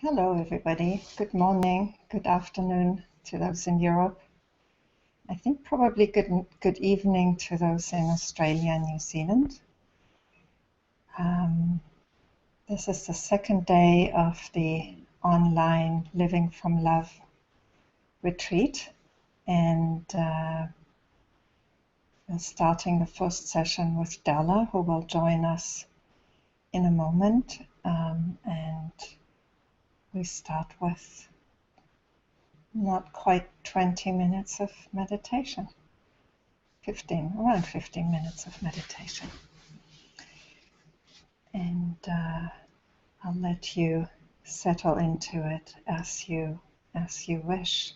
Hello, everybody. Good morning, good afternoon to those in Europe. I think probably good evening to those in Australia and New Zealand. Um, this is the second day of the online Living from Love retreat, and we're starting the first session with Della, who will join us in a moment. And we start with not quite 20 minutes of meditation. Around 15 minutes of meditation. And I'll let you settle into it as you wish.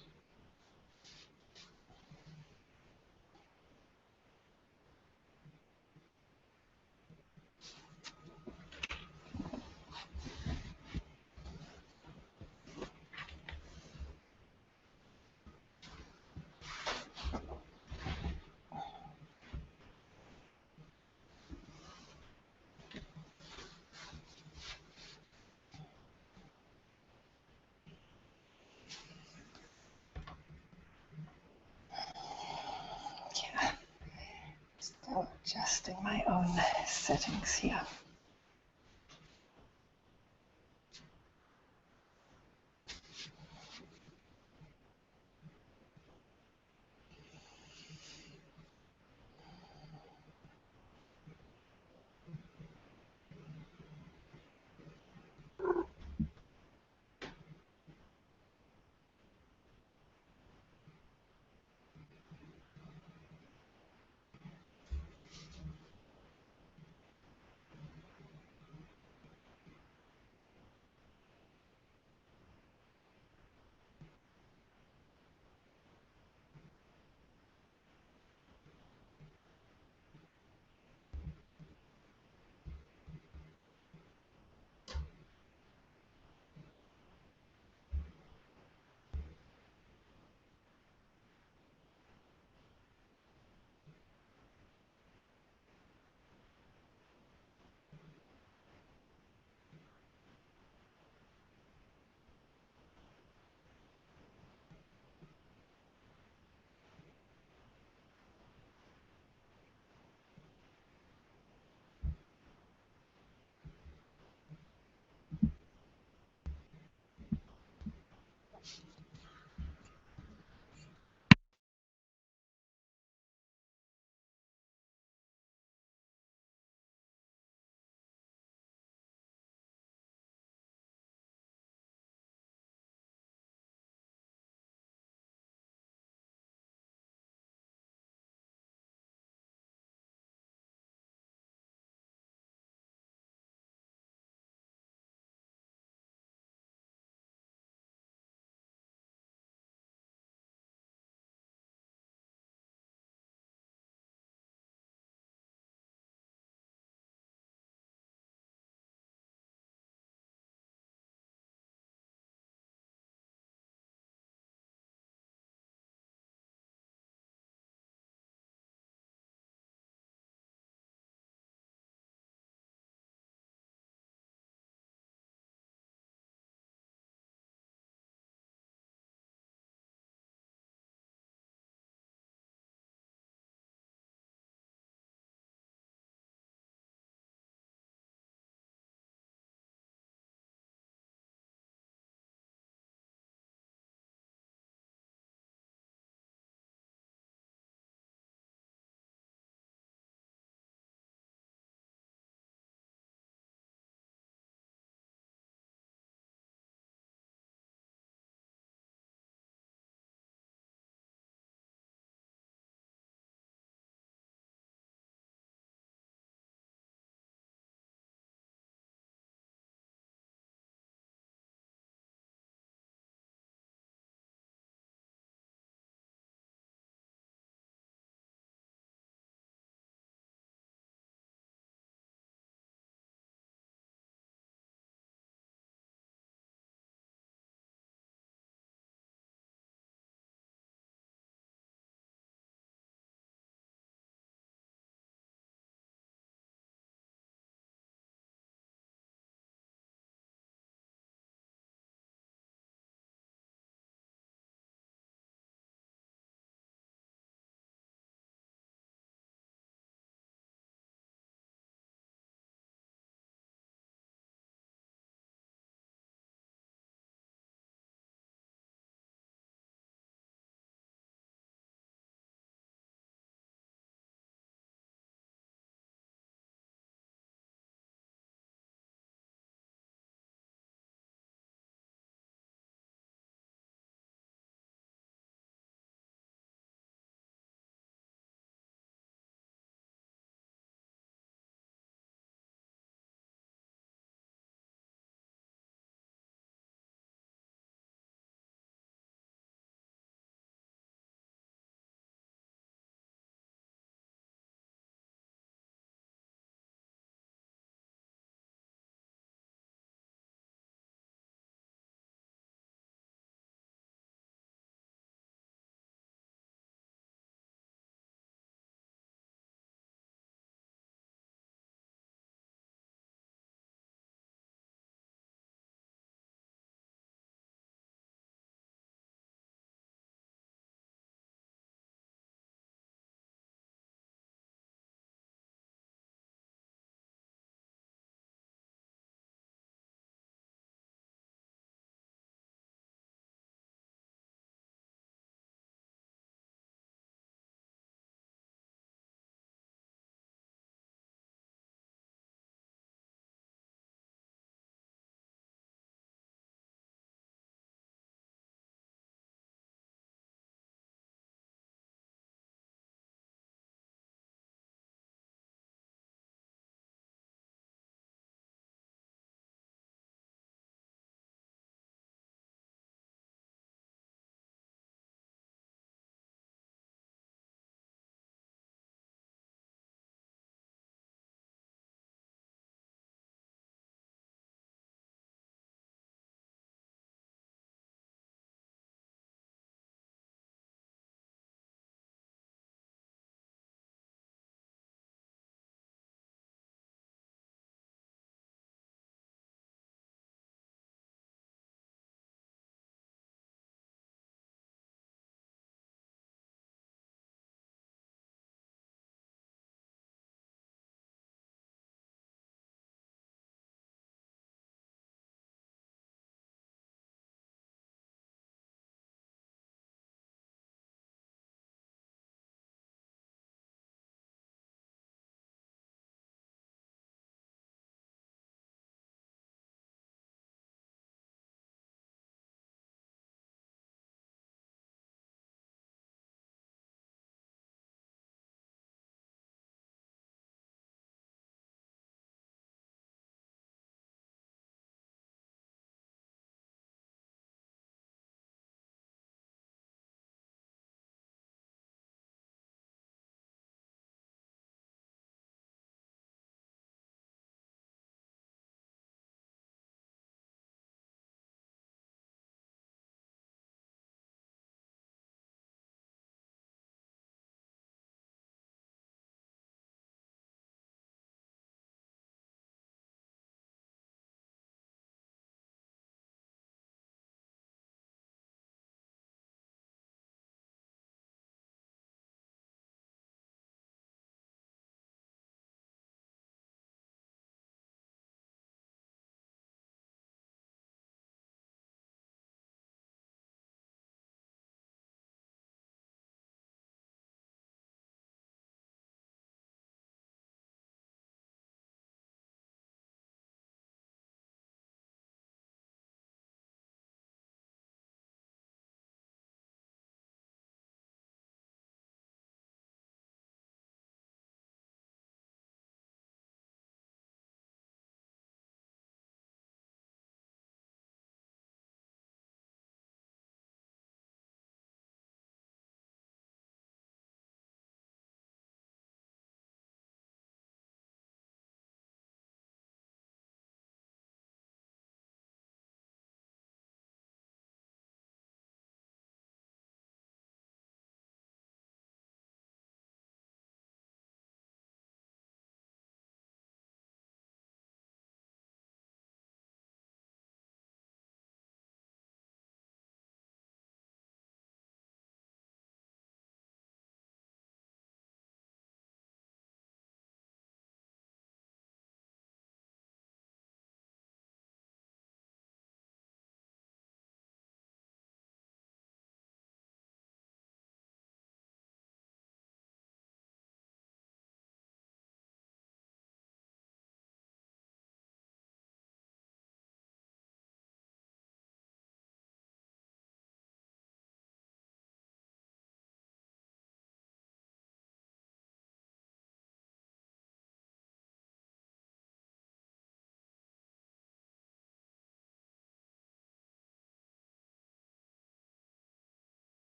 Yeah, still adjusting my own settings here.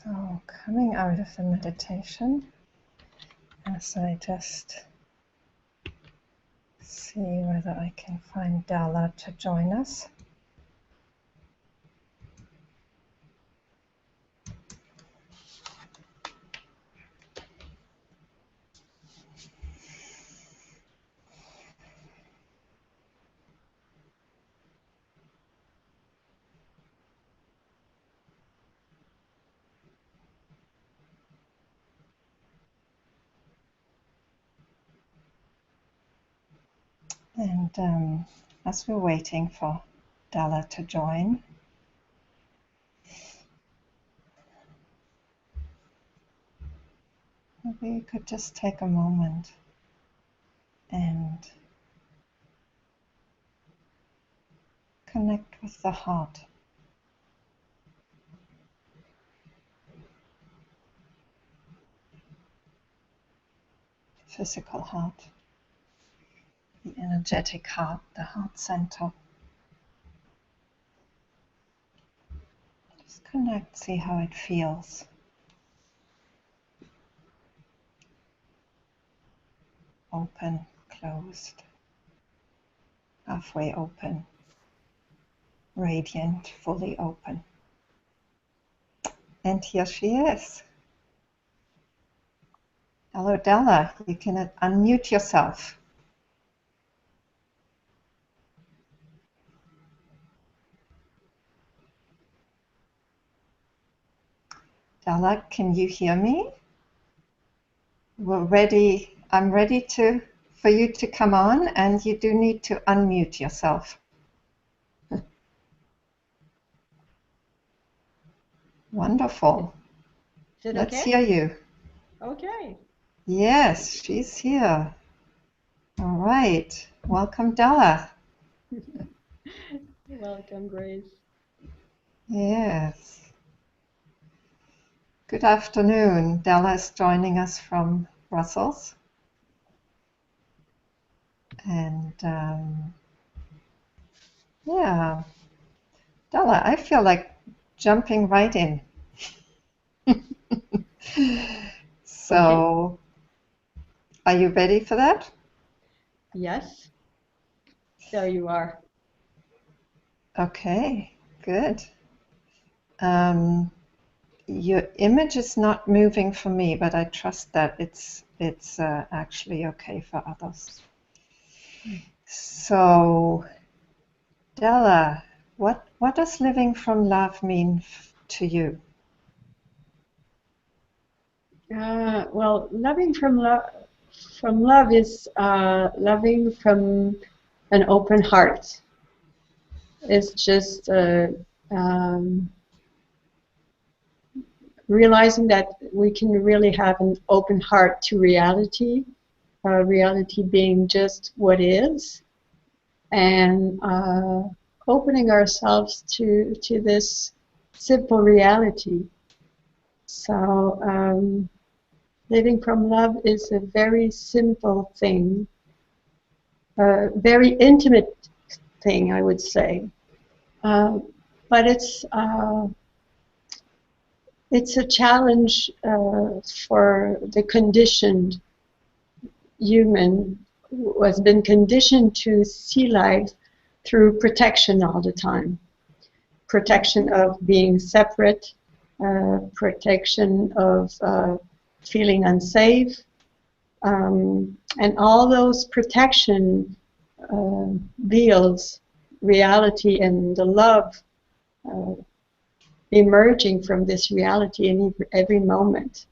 So coming out of the meditation, as I just see whether I can find Della to join us. And as we're waiting for Della to join, maybe you could just take a moment and connect with the heart, the physical heart, the energetic heart, the heart center. Just connect, see how it feels. Open, closed, halfway open, radiant, fully open. And here she is. Hello, Della. You can unmute yourself. Della, can you hear me? We're ready. I'm ready for you to come on, and you do need to unmute yourself. Wonderful. Is it Let's okay? hear you. Okay. Yes, she's here. All right. Welcome, Della. Welcome, Grace. Yes. Good afternoon. Della is joining us from Brussels. And yeah, Della, I feel like jumping right in. So, are you ready for that? Yes. There you are. Okay, good. Your image is not moving for me, but I trust that it's actually okay for others. So, Della, what does living from love mean to you? Well, loving from love is loving from an open heart. It's just realizing that we can really have an open heart to reality, reality being just what is, and opening ourselves to this simple reality. So living from love is a very simple thing, a very intimate thing, I would say. But it's a challenge for the conditioned human who has been conditioned to see life through protection all the time. Protection of being separate, protection of feeling unsafe, and all those protection veils reality and the love emerging from this reality in every moment.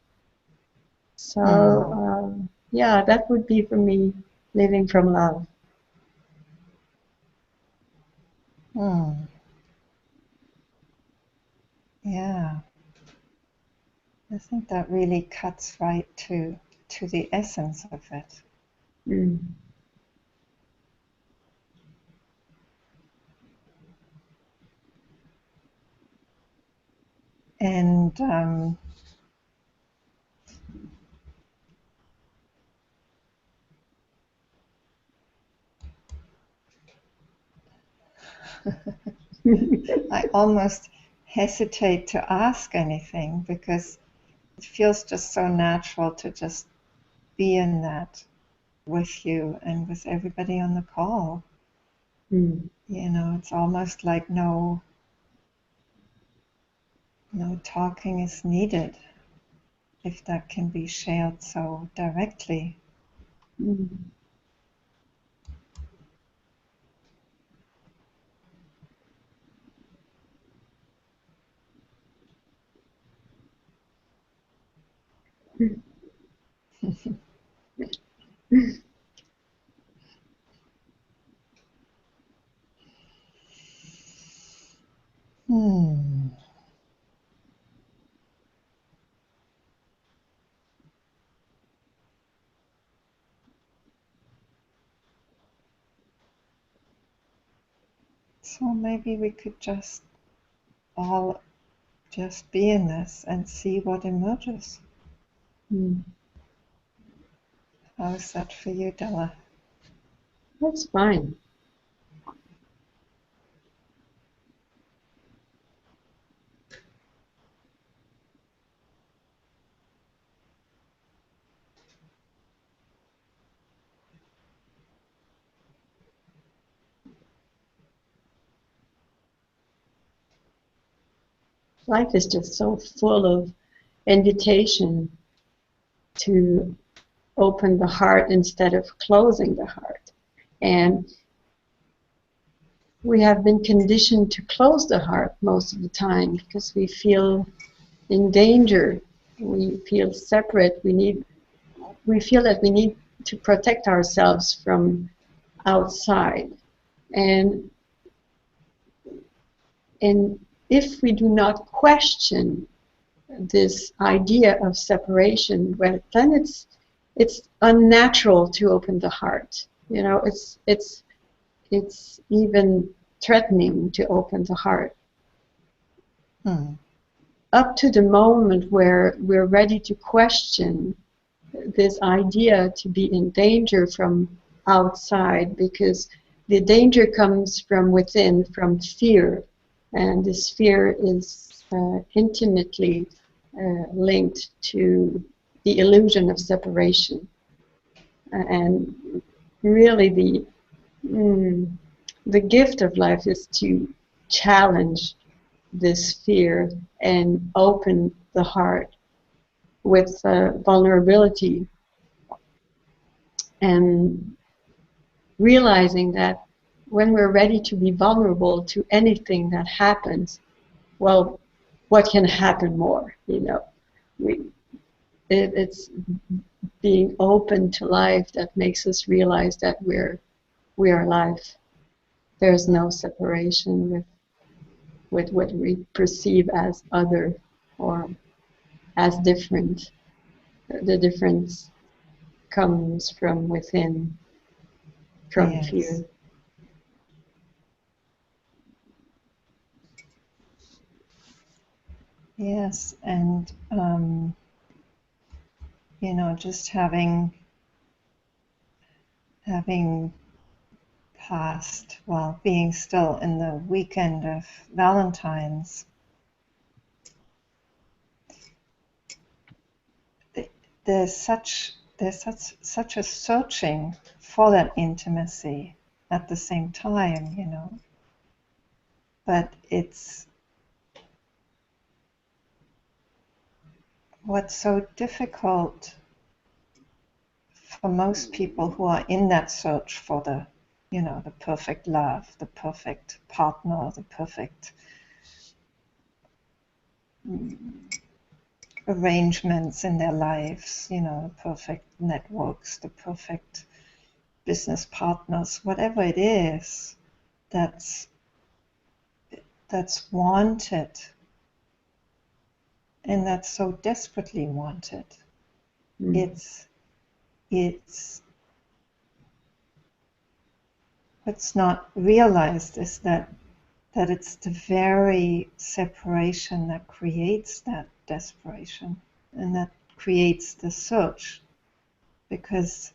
So yeah, that would be for me living from love. Yeah, I think that really cuts right to the essence of it. And I almost hesitate to ask anything because it feels just so natural to just be in that with you and with everybody on the call. It's almost like no talking is needed if that can be shared so directly. So maybe we could just all just be in this and see what emerges. How is that for you, Della? That's fine. Life is just so full of invitation to open the heart instead of closing the heart. And we have been conditioned to close the heart most of the time because we feel in danger. We feel separate. We feel that we need to protect ourselves from outside. And if we do not question this idea of separation, well, then it's unnatural to open the heart. It's even threatening to open the heart. Up to the moment where we're ready to question this idea to be in danger from outside, because the danger comes from within, from fear, and this fear is intimately linked to the illusion of separation. And really the gift of life is to challenge this fear and open the heart with vulnerability, and realizing that when we're ready to be vulnerable to anything that happens, well, what can happen more? It's being open to life that makes us realize that we are life. There's no separation with what we perceive as other or as different. The difference comes from within, from fear. Yes, and just having passed, well, being still in the weekend of Valentine's, there's such a searching for that intimacy at the same time, but it's what's so difficult for most people who are in that search for the perfect love, the perfect partner, the perfect arrangements in their lives, the perfect networks, the perfect business partners, whatever it is that's wanted and that's so desperately wanted. It's what's not realized is that it's the very separation that creates that desperation and that creates the search, because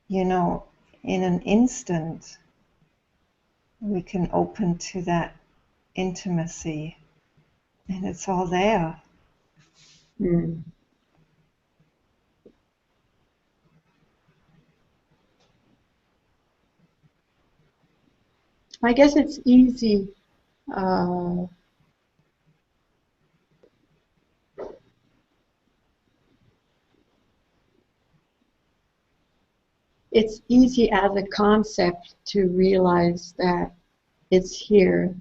in an instant we can open to that intimacy and it's all there. Mm. I guess it's easy. It's easy as a concept to realize that it's here,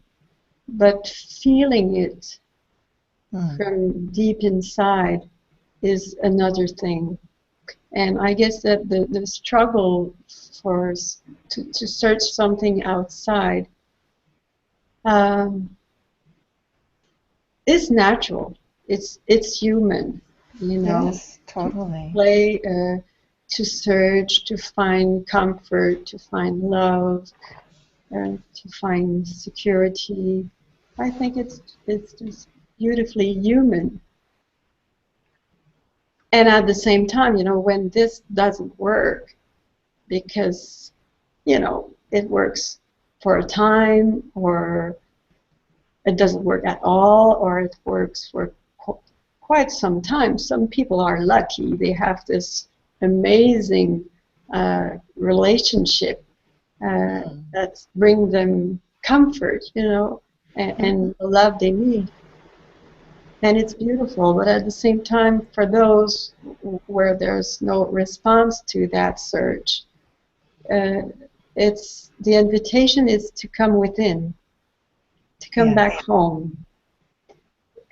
but feeling it from deep inside is another thing. And I guess that the struggle for to search something outside is natural. It's human, you know. Yes, totally. Play, to search, to find comfort, to find love, to find security. I think it's just beautifully human. And at the same time, you know, when this doesn't work, because, you know, it works for a time, or it doesn't work at all, or it works for quite some time. Some people are lucky. They have this amazing relationship that brings them comfort, you know, and the love they need. And it's beautiful, but at the same time, for those where there's no response to that search, it's the invitation is to come within, to come back home.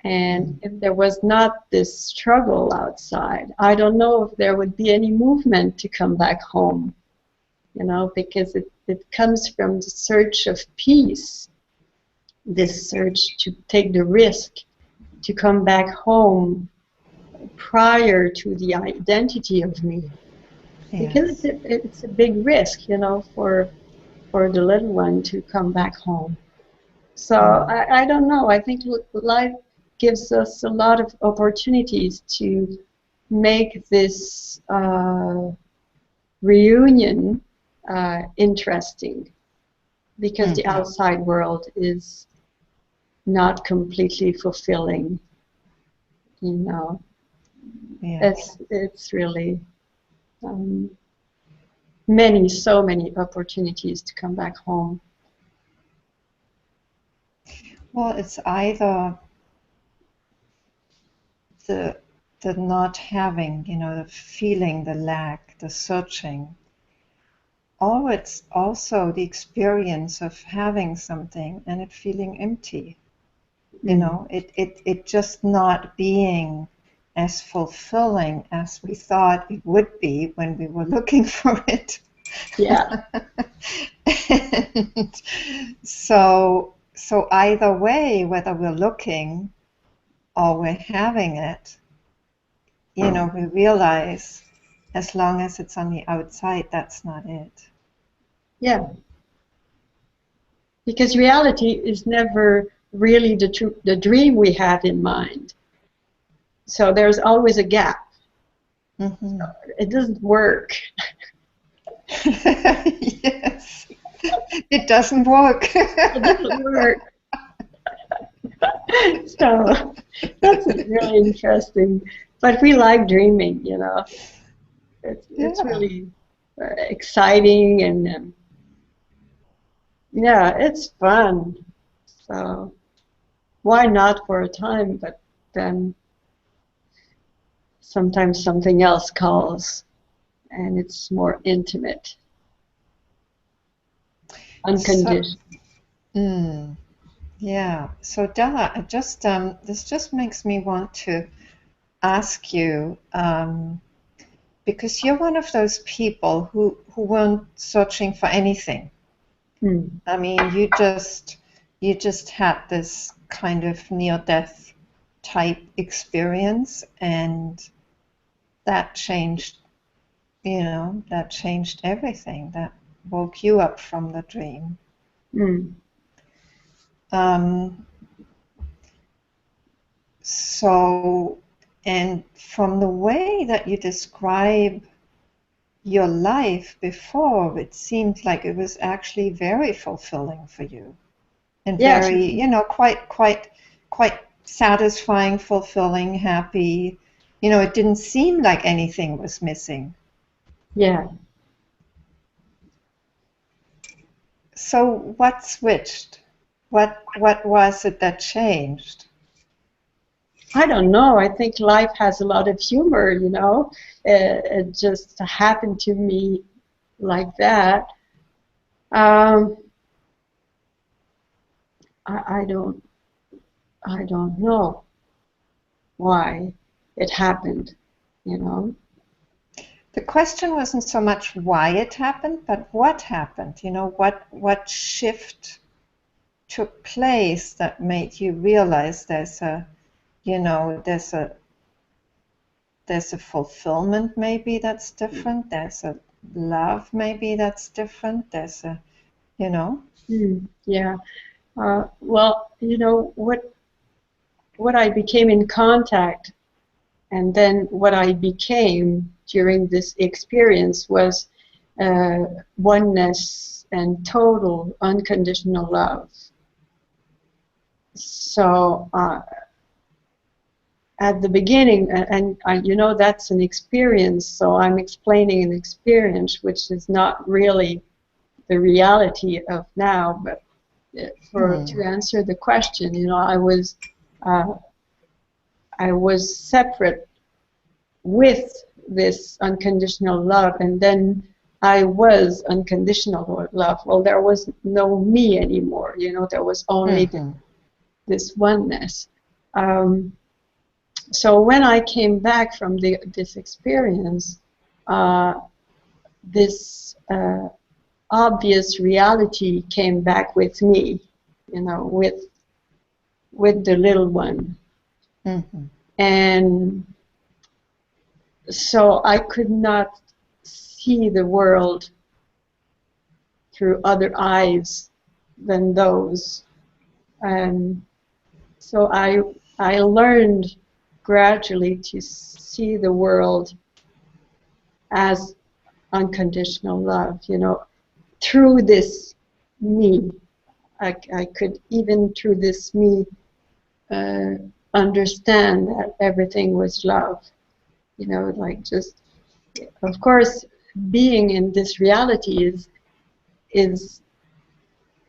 And if there was not this struggle outside, I don't know if there would be any movement to come back home, you know, because it comes from the search of peace, this search to take the risk to come back home prior to the identity of me. Because it's a big risk, you know, for the little one to come back home. So I don't know. I think life gives us a lot of opportunities to make this reunion interesting, because the outside world is not completely fulfilling. You know, it's really so many opportunities to come back home. Well, it's either the not having, you know, the feeling, the lack, the searching, or it's also the experience of having something and it feeling empty. You know, it just not being as fulfilling as we thought it would be when we were looking for it. Yeah. And so either way, whether we're looking or we're having it, you know, we realize as long as it's on the outside, that's not it. Yeah. Because reality is never really the dream we have in mind. So there's always a gap. Mm-hmm. So it doesn't work. Yes. It doesn't work. It doesn't work. So that's really interesting. But we like dreaming, you know. It's really exciting, and yeah, it's fun. So why not for a time? But then sometimes something else calls, and it's more intimate, unconditioned. Yeah. So Della, this just makes me want to ask you, because you're one of those people who weren't searching for anything. I mean, you just had this kind of near-death type experience, and that changed, you know, that changed everything. That woke you up from the dream. So, and from the way that you describe your life before, it seemed like it was actually very fulfilling for you, and very, you know, quite satisfying, fulfilling, happy. It didn't seem like anything was missing. Yeah. So what switched? What was it that changed? I don't know. I think life has a lot of humor, It just happened to me like that. Um, I don't know why it happened, you know. The question wasn't so much why it happened, but what happened. What shift took place that made you realize there's a fulfillment maybe that's different. There's a love maybe that's different. There's a, Yeah. Well, what I became in contact, and then what I became during this experience was oneness and total unconditional love. So at the beginning, and that's an experience, so I'm explaining an experience which is not really the reality of now, but to answer the question, I was separate with this unconditional love, and then I was unconditional love. Well, there was no me anymore, there was only this oneness. So when I came back from this experience, this obvious reality came back with me, with the little one. And so I could not see the world through other eyes than those. And so I learned gradually to see the world as unconditional love, through this me. I could, even through this me, understand that everything was love. Like, just, of course, being in this reality is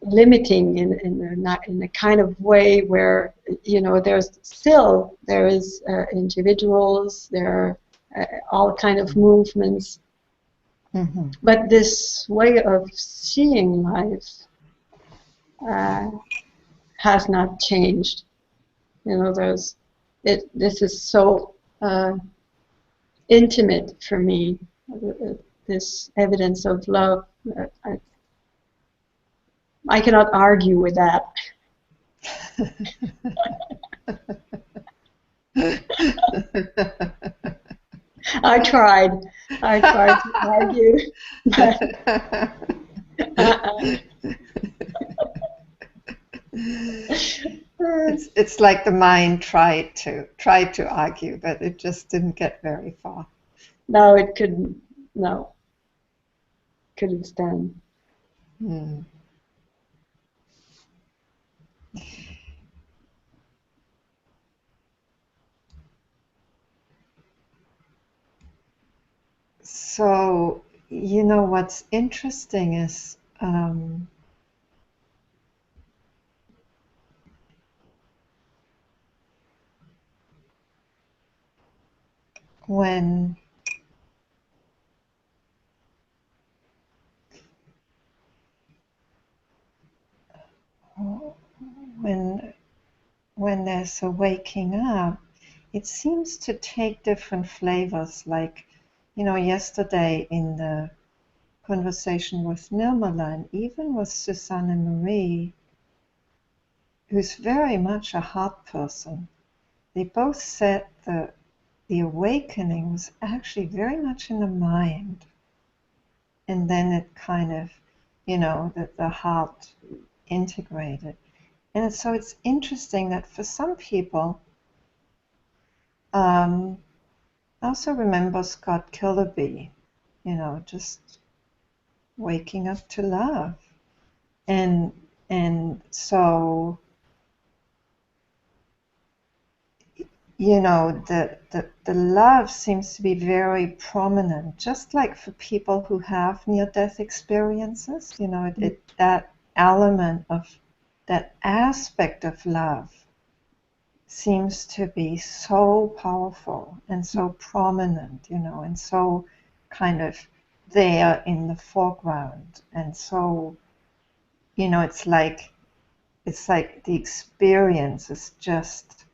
limiting in a kind of way where there is individuals, there are all kind of movements, but this way of seeing life has not changed. This is so intimate for me, this evidence of love. I cannot argue with that. I tried to argue. It's like the mind tried to argue, but it just didn't get very far. No, it couldn't. No, couldn't stand. So, what's interesting is when there's a waking up, it seems to take different flavors. Like, yesterday in the conversation with Nirmala, and even with Susanne and Marie, who's very much a heart person, they both said that the awakening was actually very much in the mind. And then it kind of, that the heart integrated. And so it's interesting that for some people, I also remember Scott Killerby, just waking up to love. And so you know, the love seems to be very prominent, just like for people who have near-death experiences. You know, that element of that aspect of love seems to be so powerful and so prominent, you know, and so kind of there in the foreground. And so, you know, it's like the experience is just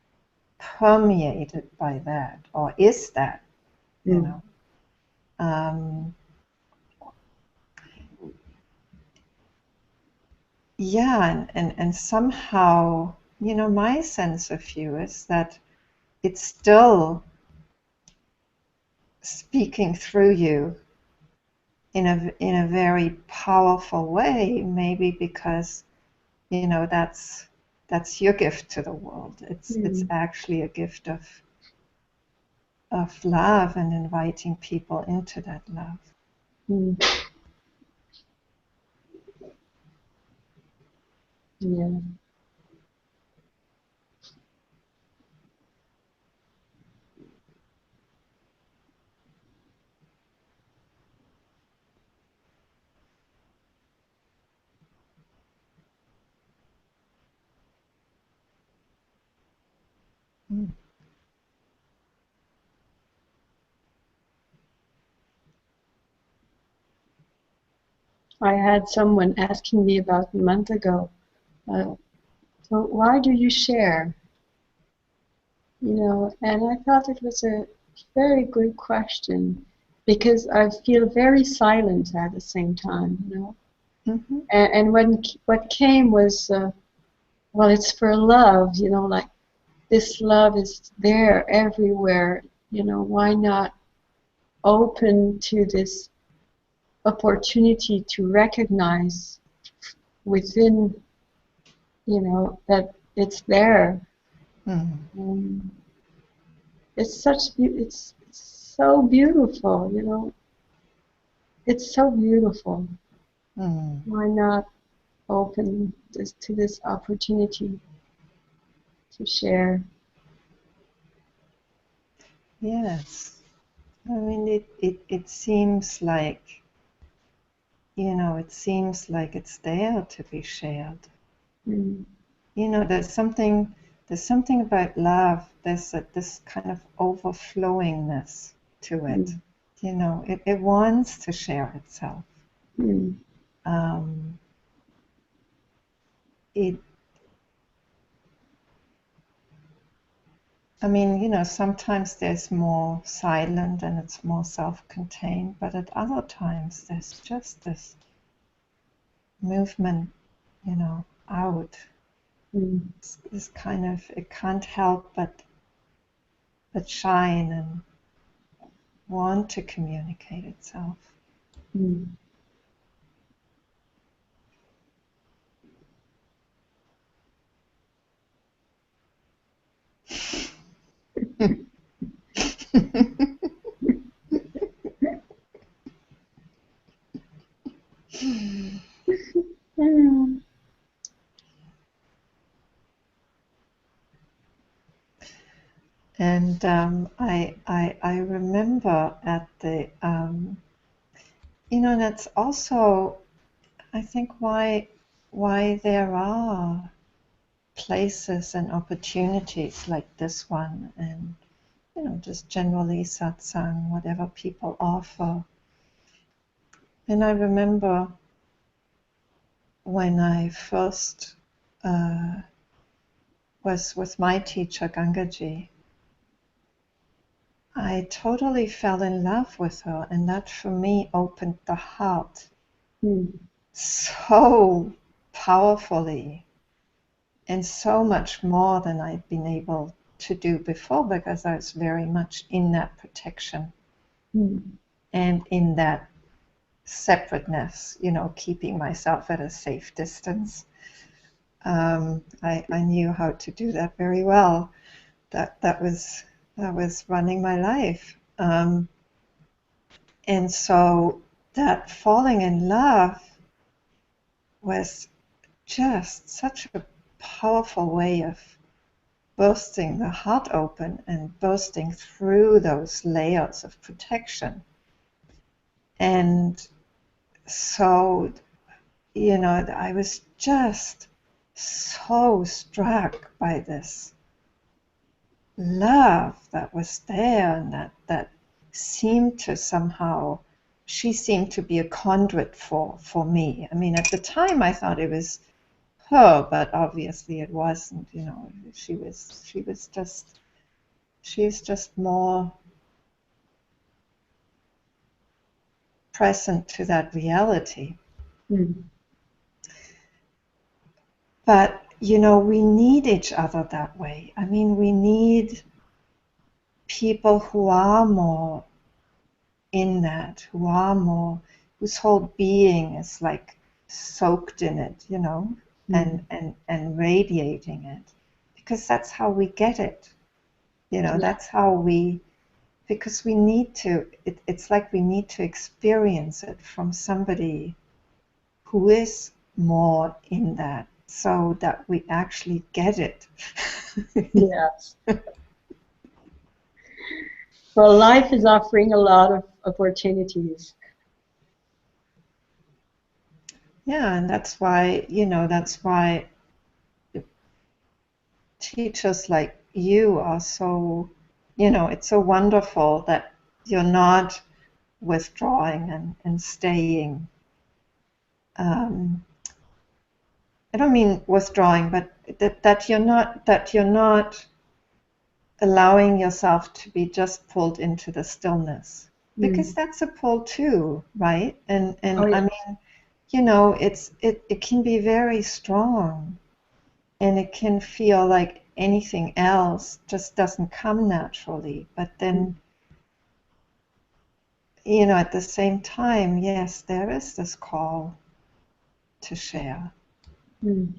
permeated by that, or is that, you know. Yeah, and somehow, you know, my sense of you is that it's still speaking through you in a very powerful way, maybe because, you know, that's your gift to the world. It's actually a gift of love and inviting people into that love. Yeah. I had someone asking me about a month ago, so why do you share? You know, and I thought it was a very good question because I feel very silent at the same time, you know. Mm-hmm. And what came was, well, it's for love, you know, like this love is there everywhere, you know, why not open to this opportunity to recognize within, you know, that it's there. It's it's so beautiful, you know. It's so beautiful. Why not open to this opportunity to share? Yes. I mean, it seems like, you know, it seems like it's there to be shared. You know, there's something about love. There's this kind of overflowingness to it. You know, it wants to share itself. I mean, you know, sometimes there's more silent and it's more self-contained, but at other times there's just this movement, you know, out. This kind of, it can't help but shine and want to communicate itself. And I remember at the, you know, that's also, I think, why there are places and opportunities like this one, and, you know, just generally satsang, whatever people offer. And I remember when I first was with my teacher, Gangaji, I totally fell in love with her, and that for me opened the heart so powerfully, and so much more than I'd been able to do before, because I was very much in that protection and in that separateness, you know, keeping myself at a safe distance. I knew how to do that very well. That was running my life. And so that falling in love was just such a powerful way of bursting the heart open and bursting through those layers of protection. And so, I was just so struck by this love that was there, and that seemed to somehow, she seemed to be a conduit for me. I mean, at the time I thought it was her, but obviously it wasn't. She's just more present to that reality. Mm. But we need each other that way. I mean, we need people who are more in that, whose whole being is like soaked in it, and radiating it, because that's how we get it. That's how because we need to, it's like we need to experience it from somebody who is more in that, so that we actually get it. Yes. Well, life is offering a lot of opportunities. Yeah, and that's why teachers like you are so, it's so wonderful that you're not withdrawing and staying. I don't mean withdrawing, but that you're not allowing yourself to be just pulled into the stillness, because that's a pull too, right? And Oh, yeah. I mean, it can be very strong, and it can feel like anything else just doesn't come naturally. But then, at the same time, yes, there is this call to share. Mm.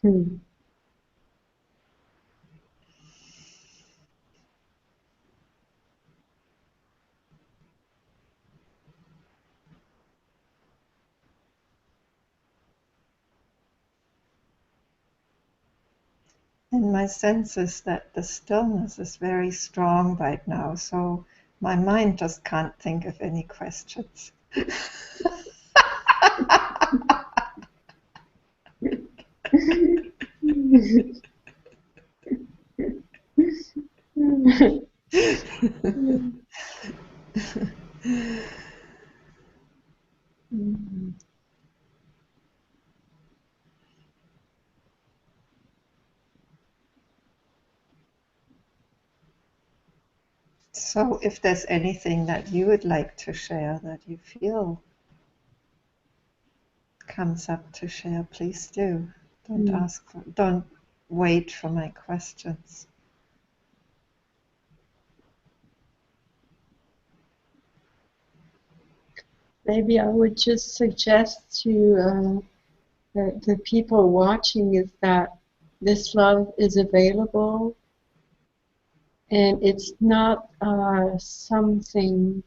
Mm. And my sense is that the stillness is very strong right now, so my mind just can't think of any questions. So if there's anything that you would like to share that you feel comes up to share, please do. Don't wait for my questions. Maybe I would just suggest to the people watching is that this love is available, and it's not something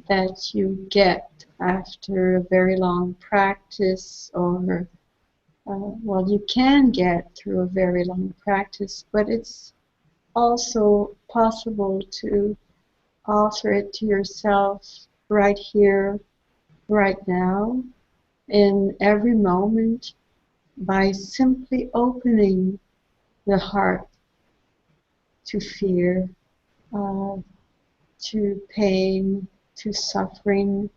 that you get after a very long practice, or well, you can get through a very long practice, but it's also possible to offer it to yourself right here, right now, in every moment, by simply opening the heart to fear, uh, to pain, to suffering,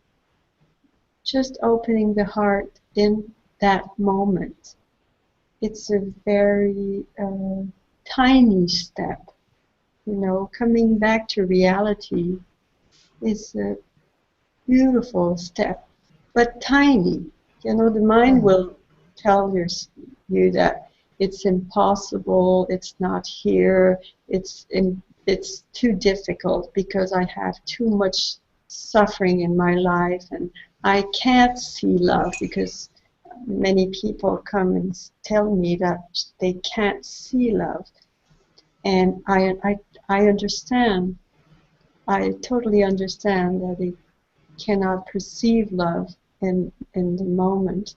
just opening the heart in that moment. It's a very tiny step. Coming back to reality is a beautiful step, but tiny. The mind will tell you that it's impossible, it's not here, it's too difficult because I have too much suffering in my life, and I can't see love because many people come and tell me that they can't see love, and I understand. I totally understand that it cannot perceive love in the moment,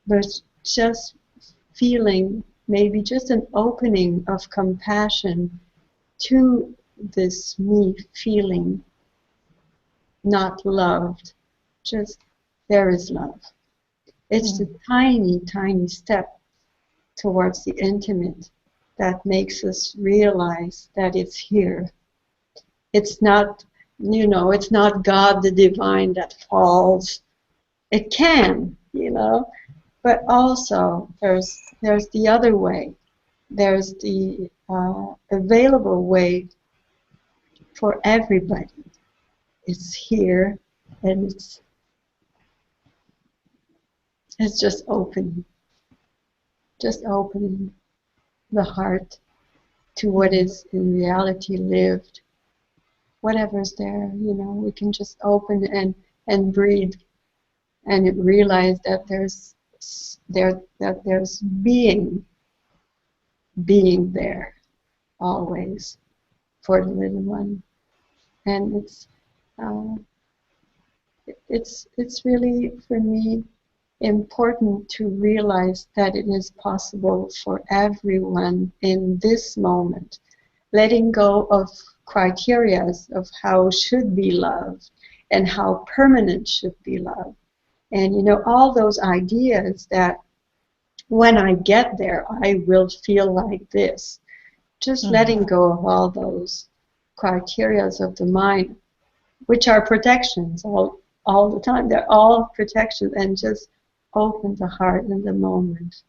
but just feeling maybe just an opening of compassion to this me feeling not loved, just there is love. It's a tiny, tiny step towards the intimate that makes us realize that it's here. It's not, it's not God the divine that falls. It can, but also there's the other way. There's the available way for everybody. It's here, and it's just opening the heart to what is in reality lived. Whatever's there, we can just open and breathe and realize that there's being there always for the little one, and it's really for me important to realize that it is possible for everyone in this moment, letting go of criteria of how should be loved and how permanent should be love. And all those ideas that when I get there, I will feel like this. Just letting go of all those criteria of the mind, which are protections all the time. They're all protections, and just open the heart in the moment.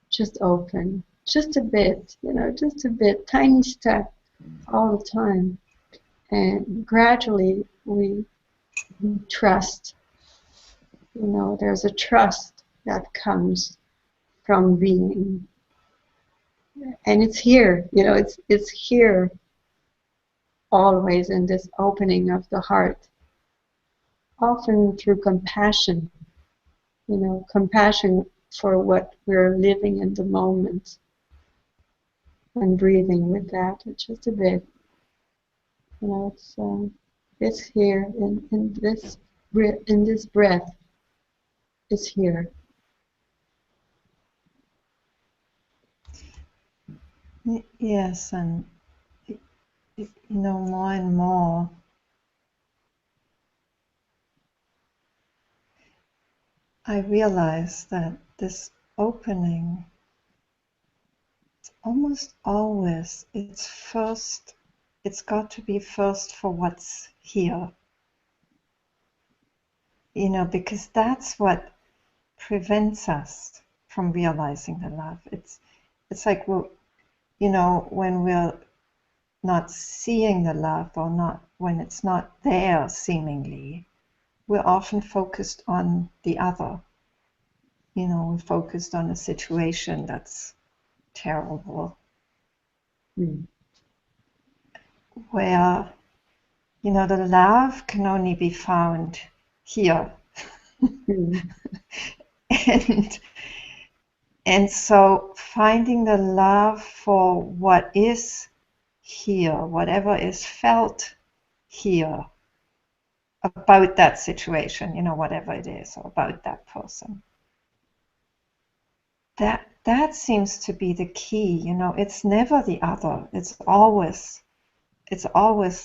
Just open. Just a bit, just a bit. Tiny step all the time. And gradually we trust. There's a trust that comes from being. And it's here, it's here always in this opening of the heart. Often through compassion, compassion for what we're living in the moment. And breathing with that, just a bit. It's here in this breath. It's here. Yes, and more and more I realize that this opening, almost always, it's got to be first for what's here. Because that's what prevents us from realizing the love. It's like, when we're not seeing the love, or when it's not there seemingly, we're often focused on the other. We're focused on a situation that's terrible. Where, the love can only be found here. And so finding the love for what is here, whatever is felt here about that situation, whatever it is, or about that person. That seems to be the key. It's never the other. It's always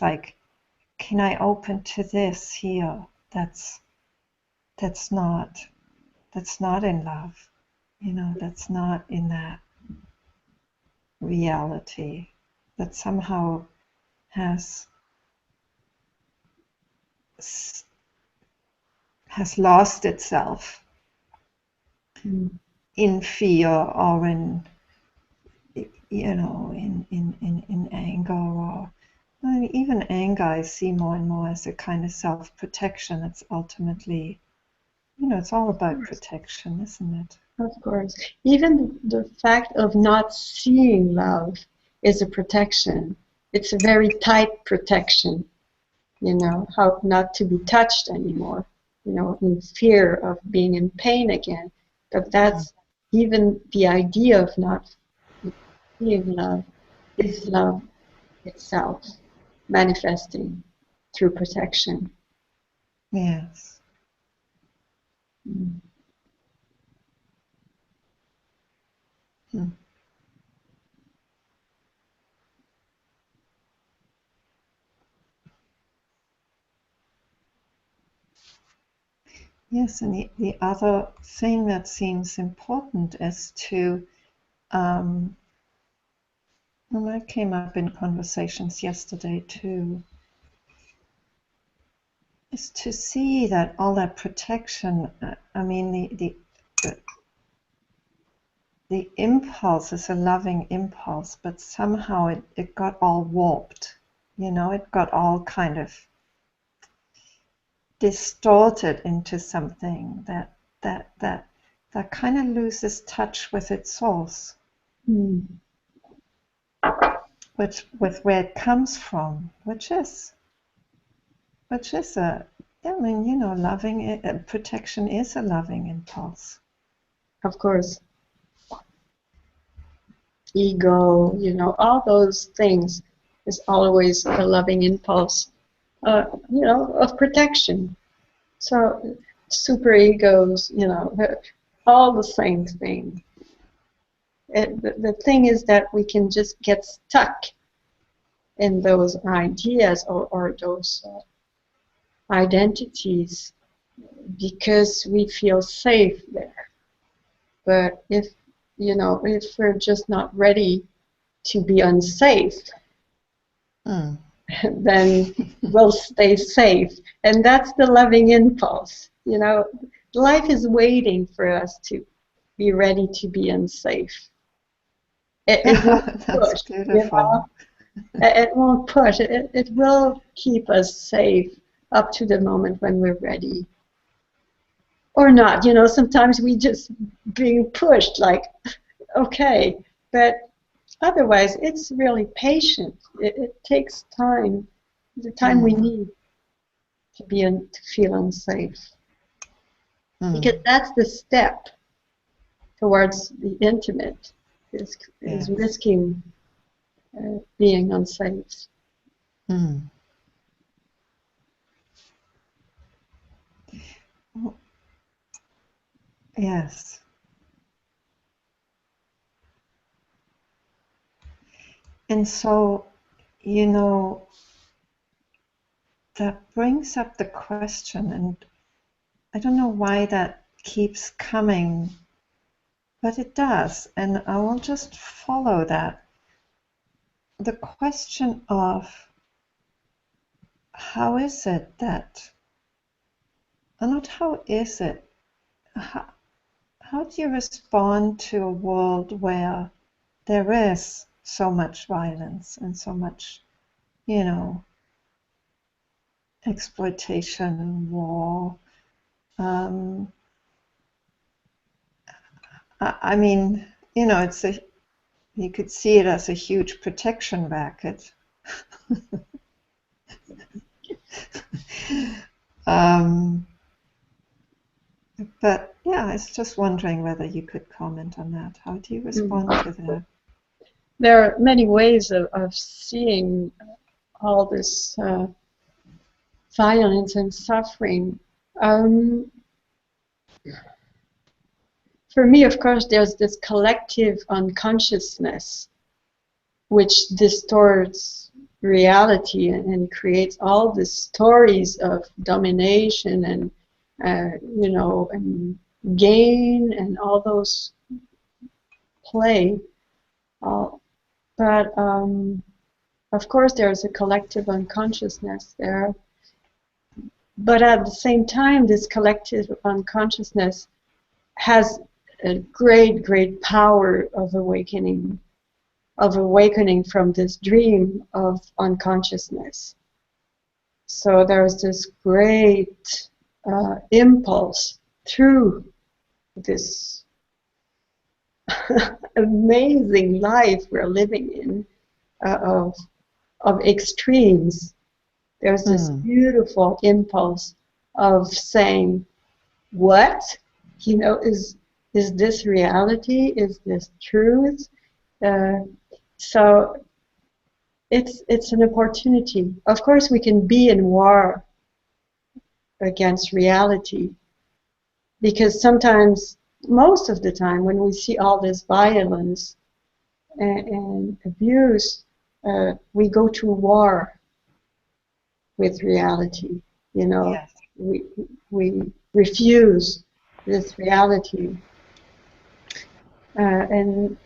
like, can I open to this here? That's not in love. That's not in that reality that somehow has lost itself in fear, or in anger, or even anger I see more and more as a kind of self-protection. It's ultimately, it's all about protection, isn't it? Of course. Even the fact of not seeing love is a protection. It's a very tight protection, how not to be touched anymore, in fear of being in pain again. But that's even the idea of not seeing love is love itself. manifesting through protection. Yes. Mm. Hmm. Yes, and the other thing that seems important is to, and that came up in conversations yesterday too, is to see that all that protection, I mean, the impulse is a loving impulse, but somehow it got all warped, it got all kind of distorted into something that kind of loses touch with its source, Mm. with where it comes from, which is a, I mean, loving protection is a loving impulse. Of course, ego, all those things is always a loving impulse, of protection. So super egos, all the same thing. The thing is that we can just get stuck in those ideas or those identities because we feel safe there. But if we're just not ready to be unsafe, then we'll stay safe. And that's the loving impulse. Life is waiting for us to be ready to be unsafe. It won't That's push, beautiful. It won't push. It will keep us safe up to the moment when we're ready. Or not. Sometimes we just being pushed like, okay. But otherwise, it's really patient. It takes time, the time we need to feel unsafe. Because that's the step towards the intimate, is Yes. risking being unsafe. Yes. And so, that brings up the question, and I don't know why that keeps coming, but it does, and I will just follow that. The question of how is it that, not how is it, how do you respond to a world where there is so much violence and so much, exploitation, war? I mean, you could see it as a huge protection racket. But yeah, I was just wondering whether you could comment on that. How do you respond to that? There are many ways of seeing all this violence and suffering. For me, of course, there's this collective unconsciousness which distorts reality and creates all the stories of domination and and gain and all those play. But of course, there's a collective unconsciousness there. But at the same time, this collective unconsciousness has a great, great power of awakening from this dream of unconsciousness. So there's this great impulse through this amazing life we're living in of extremes. There's this beautiful impulse of saying, what? Is this reality? Is this truth? So it's an opportunity. Of course, we can be in war against reality, because sometimes, most of the time, when we see all this violence and abuse, we go to war with reality. You know, Yes. we refuse this reality, and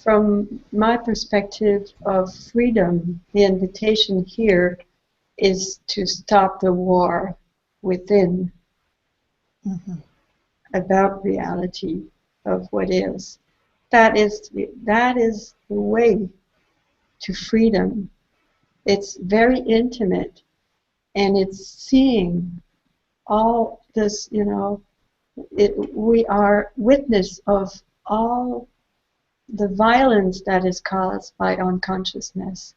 from my perspective of freedom, the invitation here is to stop the war within about reality of what is. That is the way to freedom. It's very intimate, and it's seeing all this, you know, we are witness of all the violence that is caused by unconsciousness.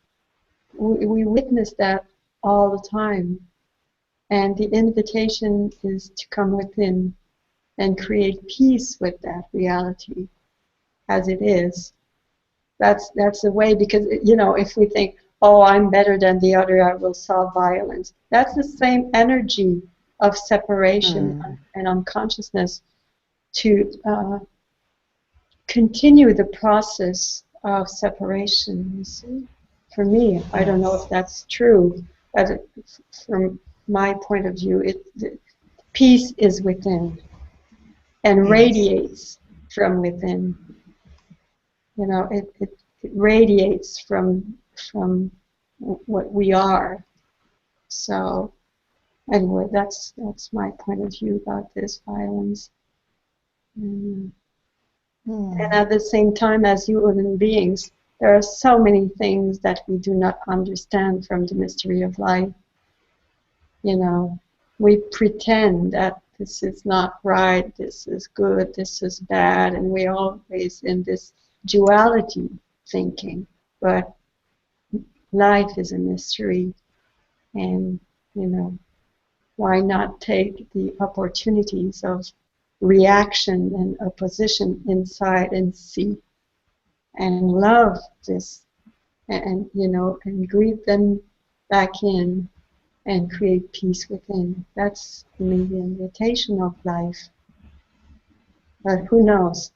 We witness that all the time. And the invitation is to come within and create peace with that reality as it is. That's the way, because, you know, if we think, oh, I'm better than the other, I will solve violence. That's the same energy of separation and unconsciousness to continue the process of separation, you see. For me, I don't know if that's true, but from my point of view, peace is within and radiates from within. You know, it radiates from what we are. So anyway, that's my point of view about this violence. And at the same time, as human beings, there are so many things that we do not understand from the mystery of life. You know, we pretend that this is not right, this is good, this is bad, and we're always in this duality thinking. But life is a mystery, and, you know, why not take the opportunities of reaction and opposition inside and see and love this, and, you know, and greet them back in and create peace within. That's maybe the invitation of life. But who knows?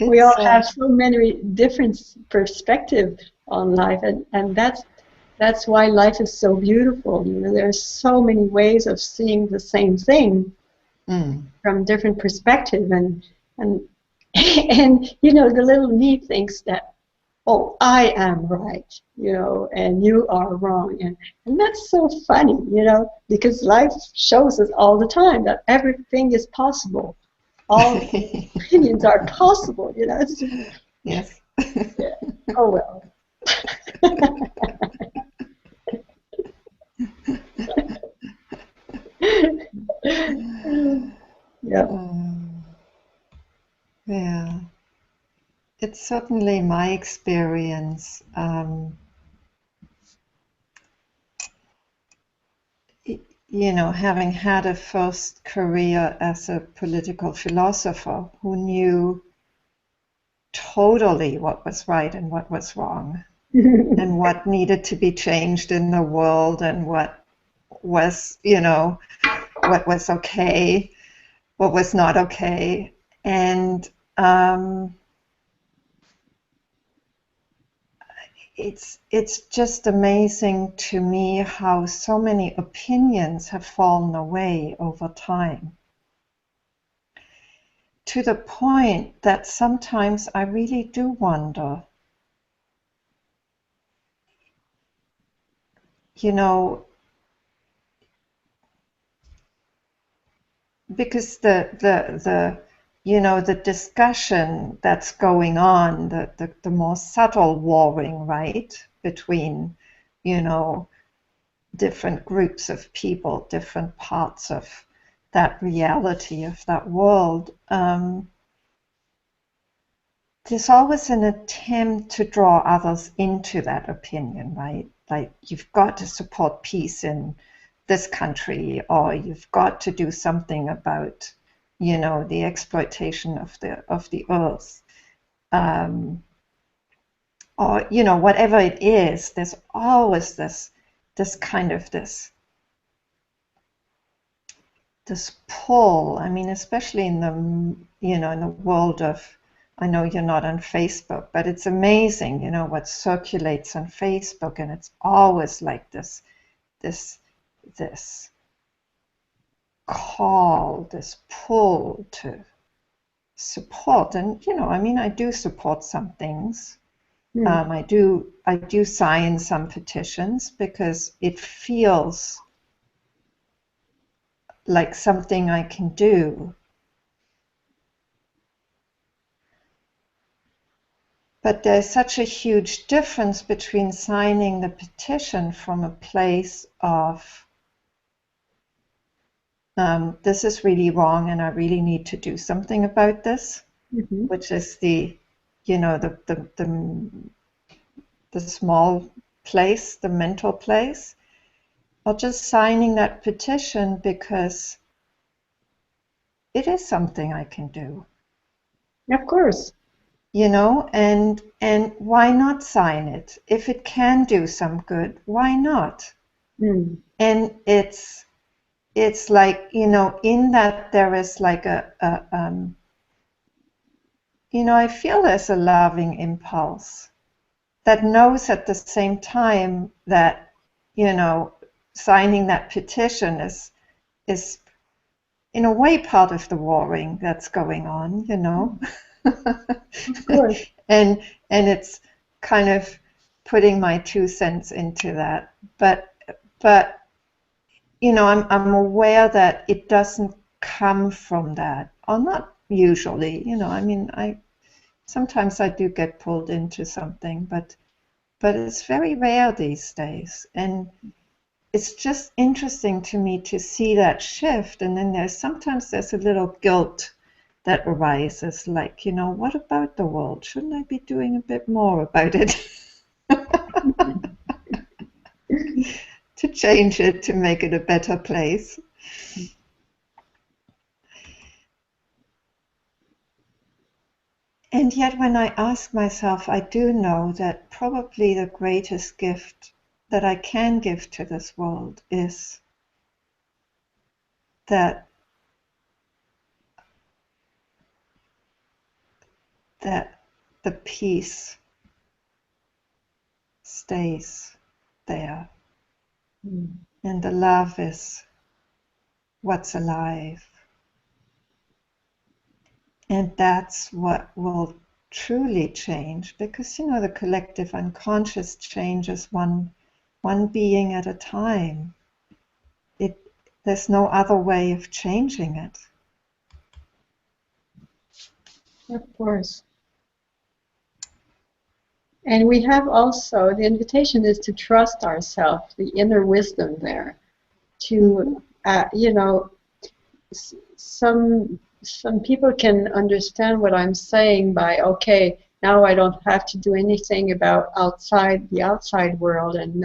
We all have so many different perspectives on life, and that's why life is so beautiful. You know, there's so many ways of seeing the same thing from different perspectives, and and, you know, the little me thinks that, oh, I am right, you know, and you are wrong, and that's so funny, you know, because life shows us all the time that everything is possible. All opinions are possible, you know. It's just, yes. Yeah. Oh well. Yeah. Yeah. It's certainly my experience. You know, having had a first career as a political philosopher who knew totally what was right and what was wrong, and what needed to be changed in the world, and what was, you know, what was okay, what was not okay. And it's just amazing to me how so many opinions have fallen away over time, to the point that sometimes I really do wonder, you know, because the you know, the discussion that's going on, the more subtle warring, right, between, you know, different groups of people, different parts of that reality, of that world, there's always an attempt to draw others into that opinion, right? Like, you've got to support peace in this country, or you've got to do something about, you know, the exploitation of the earth, or, you know, whatever it is. There's always this kind of this pull. I mean, especially in the, you know, in the world of, I know you're not on Facebook, but it's amazing, you know, what circulates on Facebook, and it's always like this call, this pull to support. And, you know, I mean, I do support some things. I do sign some petitions because it feels like something I can do. But there's such a huge difference between signing the petition from a place of, this is really wrong and I really need to do something about this, which is the, you know, the small place, the mental place, or just signing that petition because it is something I can do. Of course. You know, and why not sign it? If it can do some good, why not? And it's like, you know, in that there is like you know, I feel there's a loving impulse that knows at the same time that, you know, signing that petition is in a way part of the warring that's going on, you know. Of course. and it's kind of putting my 2 cents into that, but you know, I'm aware that it doesn't come from that, or not usually, you know. I mean, sometimes I do get pulled into something, but it's very rare these days, and it's just interesting to me to see that shift. And then sometimes there's a little guilt that arises, like, you know, what about the world? Shouldn't I be doing a bit more about it? To change it, to make it a better place. And yet when I ask myself, I do know that probably the greatest gift that I can give to this world is that the peace stays there. And the love is what's alive. And that's what will truly change, because, you know, the collective unconscious changes one being at a time. There's no other way of changing it. Of course. And we have also, the invitation is to trust ourselves, the inner wisdom there, to, you know, some people can understand what I'm saying by, okay, now I don't have to do anything about the outside world, and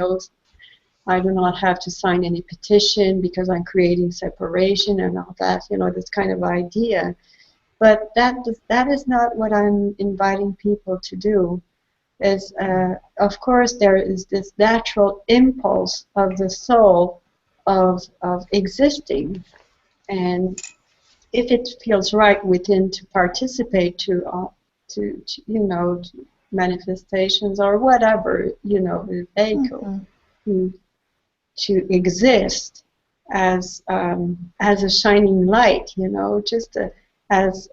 I do not have to sign any petition because I'm creating separation and all that, you know, this kind of idea. But that is not what I'm inviting people to do. Of course, there is this natural impulse of the soul of existing, and if it feels right within to participate to you know, to manifestations or whatever, you know, echo, to exist as a shining light, you know, just as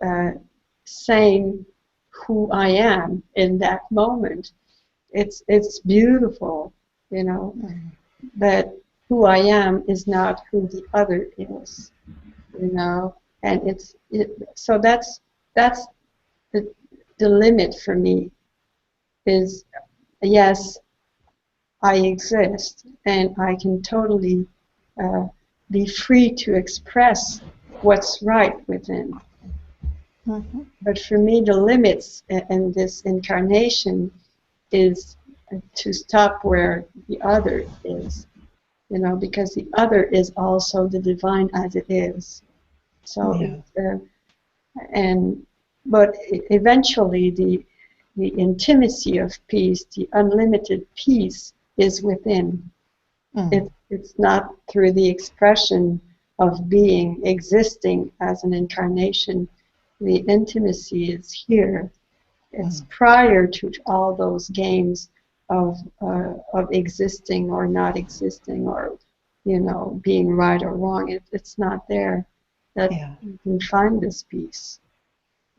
saying who I am in that moment. It's beautiful, you know, that who I am is not who the other is, you know, and so that's the limit for me is, yes, I exist and I can totally be free to express what's right within. But for me, the limits in this incarnation is to stop where the other is. you know, because the other is also the divine as it is. So, Yeah. but eventually the intimacy of peace, the unlimited peace, is within. It's not through the expression of being, existing as an incarnation. The intimacy is here. It's prior to all those games of existing or not existing, or, you know, being right or wrong. It's not there that you can find this peace.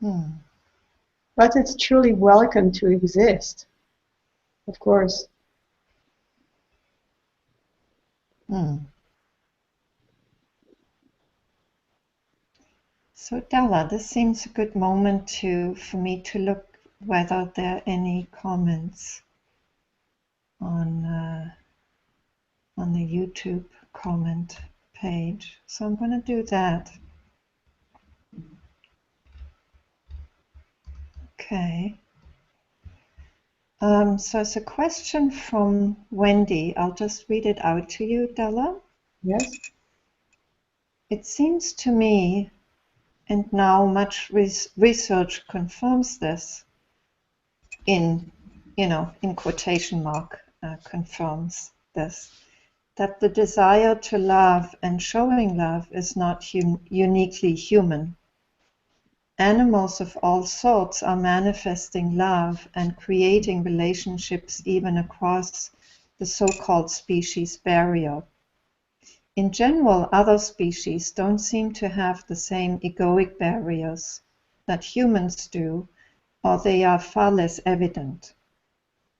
But it's truly welcome to exist, of course. So Della, this seems a good moment for me to look whether there are any comments on the YouTube comment page. So I'm going to do that. Okay. So it's a question from Wendy. I'll just read it out to you, Della. Yes. It seems to me, and now much research confirms this, in quotation mark, confirms this, that the desire to love and showing love is not uniquely human. Animals of all sorts are manifesting love and creating relationships even across the so-called species barrier. In general, other species don't seem to have the same egoic barriers that humans do, or they are far less evident.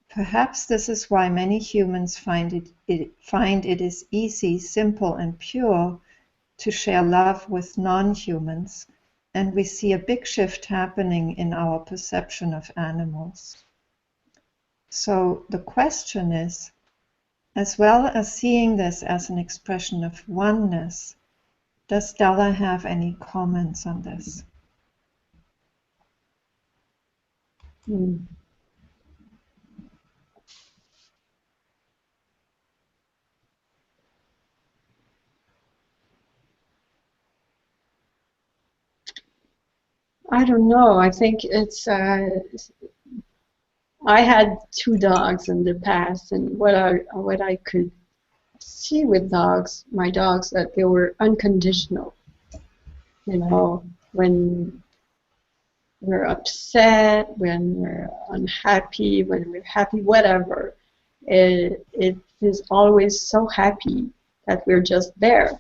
Perhaps this is why many humans find it is easy, simple, and pure to share love with non-humans, and we see a big shift happening in our perception of animals. So the question is, as well as seeing this as an expression of oneness, does Della have any comments on this? I don't know. I think it's. I had 2 dogs in the past, and what I could see with dogs, my dogs, that they were unconditional. You know, when we're upset, when we're unhappy, when we're happy, whatever, it is always so happy that we're just there.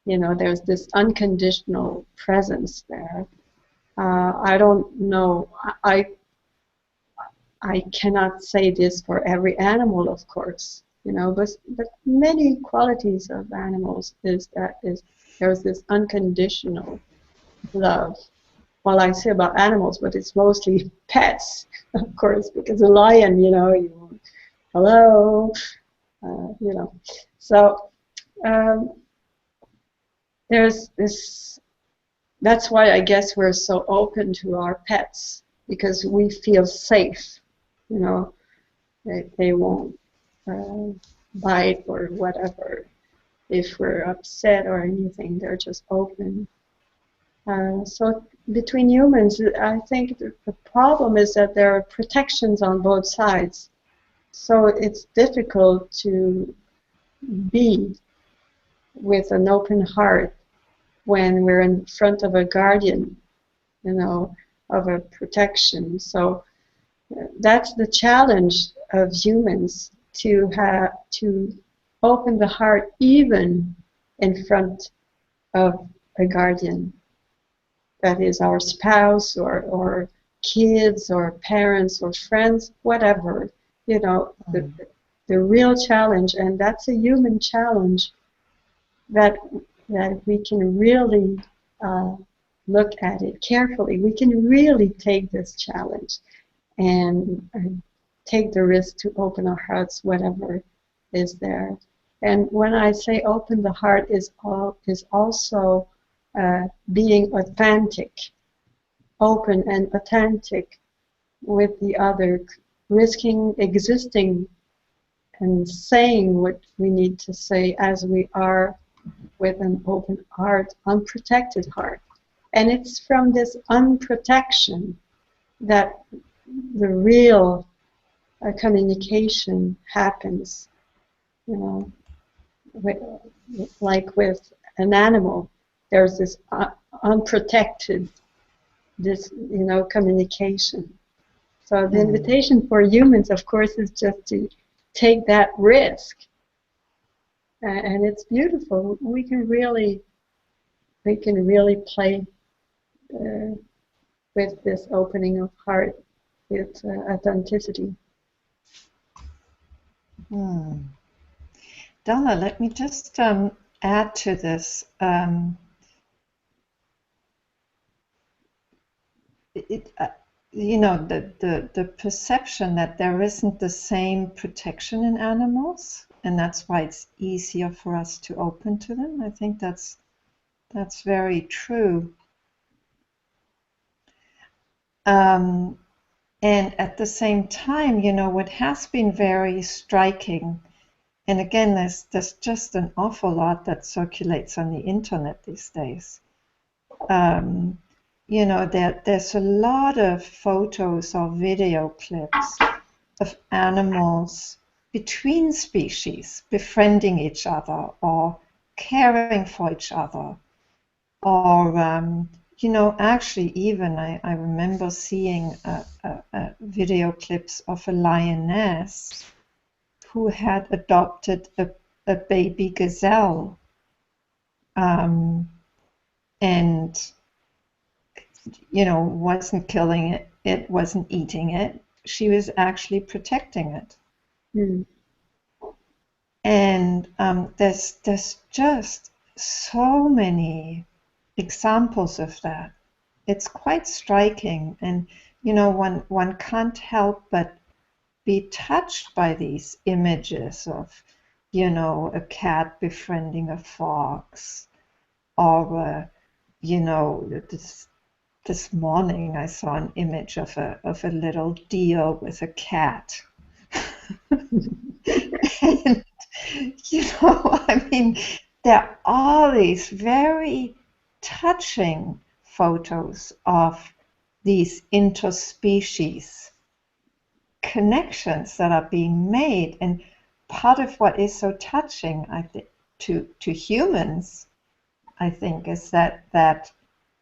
You know, there's this unconditional presence there. I don't know. I cannot say this for every animal, of course, you know, but many qualities of animals is there's this unconditional love. Well, I say about animals, but it's mostly pets, of course, because a lion, you know, hello, you know. So there's this. That's why I guess we're so open to our pets, because we feel safe. You know, they won't bite or whatever if we're upset or anything. They're just open. So between humans, I think the problem is that there are protections on both sides. So it's difficult to be with an open heart when we're in front of a guardian, you know, of a protection. So that's the challenge of humans, to open the heart even in front of a guardian, that is our spouse or kids or parents or friends, whatever, you know. The real challenge, and that's a human challenge, that we can really look at it carefully. We can really take this challenge and take the risk to open our hearts, whatever is there. And when I say open the heart, is also being authentic, open and authentic with the other, risking existing and saying what we need to say as we are, with an open heart, unprotected heart. And it's from this unprotection that the real communication happens. You know, with, like with an animal, there's this unprotected, communication. So the invitation for humans, of course, is just to take that risk, and it's beautiful. We can really play with this opening of heart, with authenticity. Della, let me just add to this. The perception that there isn't the same protection in animals, and that's why it's easier for us to open to them. I think that's very true. And at the same time, what has been very striking, and again, there's just an awful lot that circulates on the internet these days. There's a lot of photos or video clips of animals between species befriending each other or caring for each other, or actually even I remember seeing a video clips of a lioness who had adopted a baby gazelle, and wasn't killing it, it wasn't eating it, she was actually protecting it. And there's just so many examples of that. It's quite striking, and one can't help but be touched by these images of a cat befriending a fox, or this morning I saw an image of a little deer with a cat. And I mean, there are all these very touching photos of these interspecies connections that are being made, and part of what is so touching, I think, to humans, I think, is that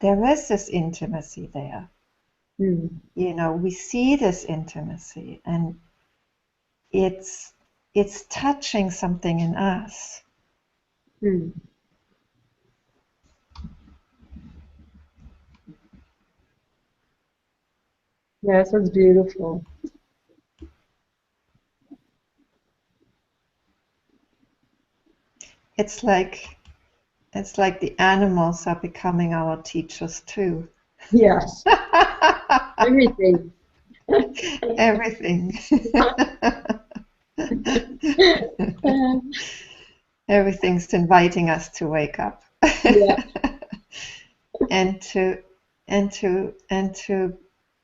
there is this intimacy there. We see this intimacy, and it's touching something in us. Yes, it's beautiful. It's like the animals are becoming our teachers too. Yes. Everything. Everything. Everything's inviting us to wake up. Yeah. and to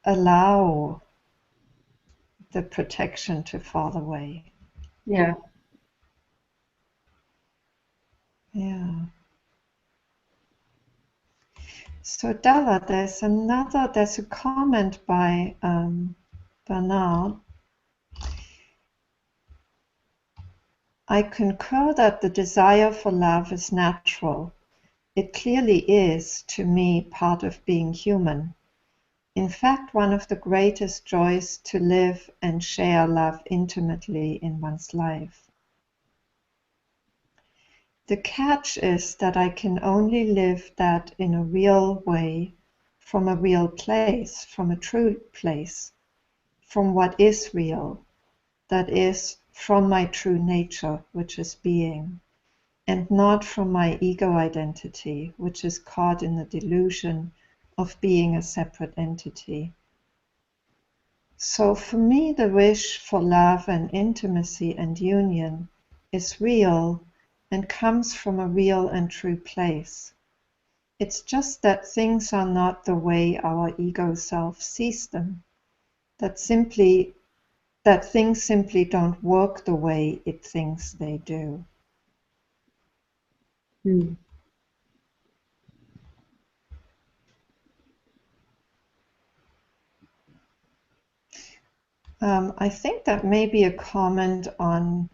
allow the protection to fall away. Yeah. Yeah. So Della, there's a comment by Bernard. I concur that the desire for love is natural. It clearly is, to me, part of being human. In fact, one of the greatest joys to live and share love intimately in one's life. The catch is that I can only live that in a real way, from a real place, from a true place, from what is real, that is, from my true nature, which is being, and not from my ego identity, which is caught in the delusion of being a separate entity. So for me, the wish for love and intimacy and union is real and comes from a real and true place. It's just that things are not the way our ego self sees them. That that things simply don't work the way it thinks they do. Hmm. I think that may be a comment on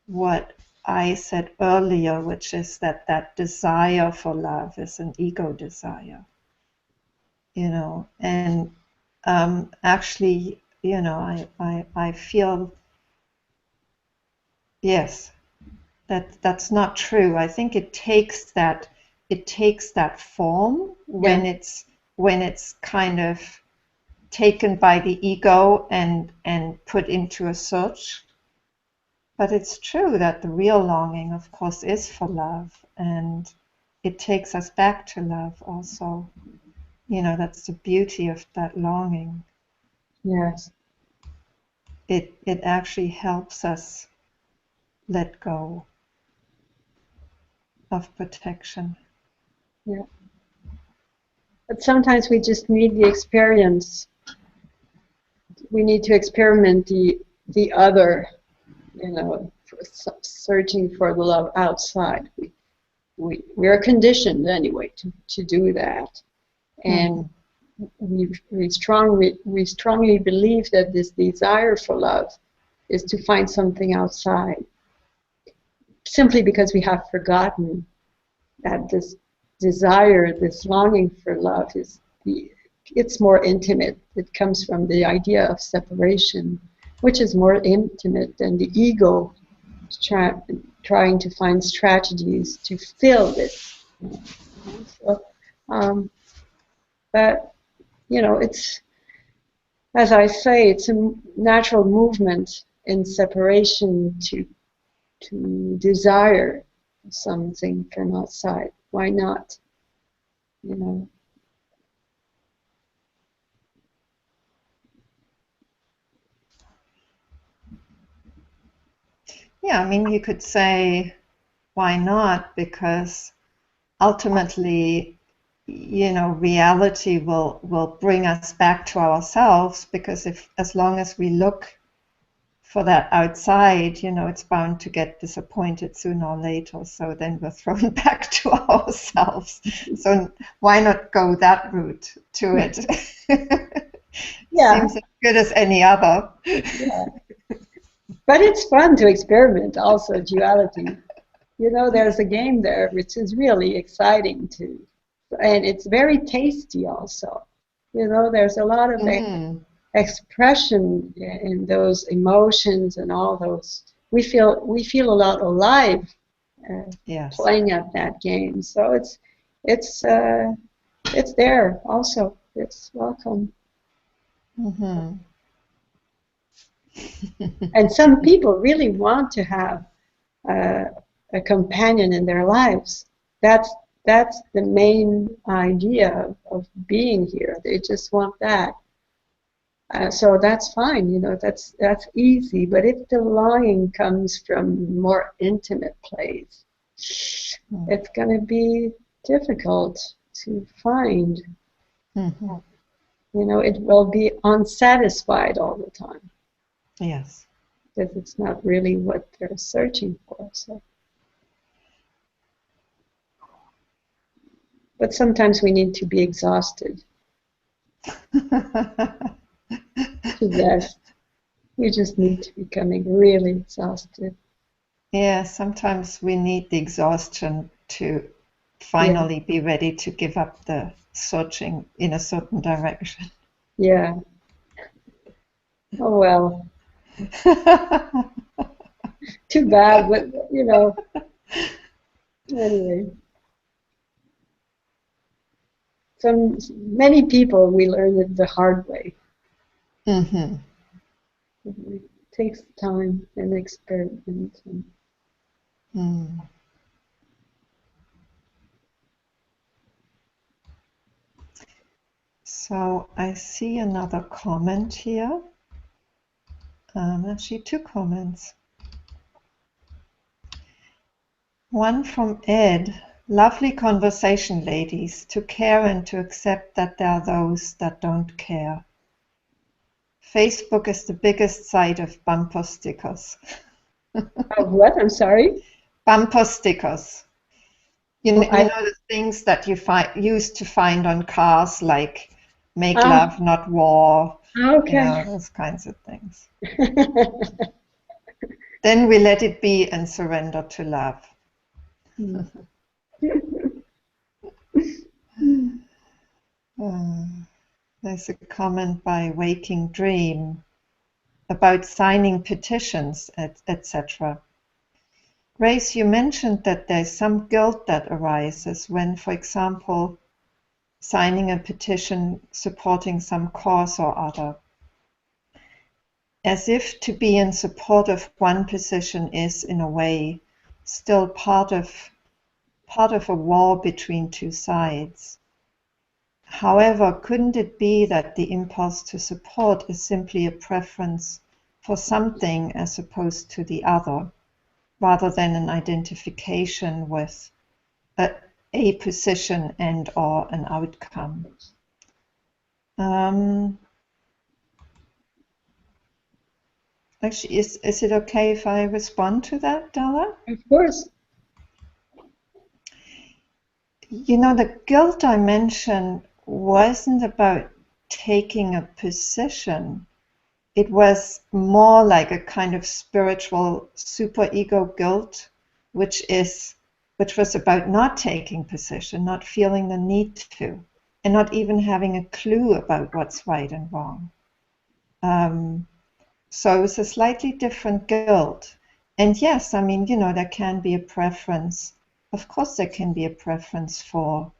what I said earlier, which is that desire for love is an ego desire, and actually, I feel, yes, that's not true. I think it takes that form Yeah. when it's kind of taken by the ego and put into a search. But it's true that the real longing, of course, is for love, and it takes us back to love also. That's the beauty of that longing. Yes. It actually helps us let go of protection. Yeah. But sometimes we just need the experience. We need to experiment the other, searching for the love outside. We're conditioned anyway to do that, and we strongly believe that this desire for love is to find something outside, simply because we have forgotten that this desire, this longing for love it's more intimate. It comes from the idea of separation, which is more intimate than the ego trying to find strategies to fill this. So, but it's, as I say, it's a natural movement in separation to desire something from outside. Why not? Yeah, I mean, you could say, why not? Because ultimately, reality will bring us back to ourselves, because as long as we look for that outside, it's bound to get disappointed sooner or later. So then we're thrown back to ourselves. So why not go that route to it? Yeah. Seems as good as any other. Yeah. But it's fun to experiment also, duality. There's a game there which is really exciting too. And it's very tasty also. There's a lot of expression in those emotions and all those. We feel a lot alive Yes. playing at that game. So it's there also. It's welcome. And some people really want to have a companion in their lives. That's the main idea of being here. They just want that. So that's fine, that's easy. But if the longing comes from more intimate place, it's going to be difficult to find. It will be unsatisfied all the time. Yes. Because it's not really what they're searching for. So. But sometimes we need to be exhausted to rest. We just need to becoming really exhausted. Yeah, sometimes we need the exhaustion to finally be ready to give up the searching in a certain direction. Yeah. Oh well. Too bad, but anyway. Many people we learn it the hard way. It takes time and experiment. So I see another comment here. Actually, two comments. One from Ed. Lovely conversation, ladies. To care and to accept that there are those that don't care. Facebook is the biggest site of bumper stickers. Of what? I'm sorry? Bumper stickers. You Oh, know the things that you used to find on cars, like "Make love, not war," you okay. know, those kinds of things. Then we let it be and surrender to love. There's a comment by Waking Dream about signing petitions, etc. Grace, you mentioned that there's some guilt that arises when, for example, signing a petition supporting some cause or other, as if to be in support of one position is, in a way, still part of a war between two sides. However, couldn't it be that the impulse to support is simply a preference for something as opposed to the other, rather than an identification with a position and or an outcome? Actually, is it okay if I respond to that, Della? Of course. You know, the guilt I mentioned wasn't about taking a position. It was more like a kind of spiritual superego guilt, which was about not taking position, not feeling the need to, and not even having a clue about what's right and wrong. So it was a slightly different guilt. And yes, I mean, you know, there can be a preference. Of course, there can be a preference for,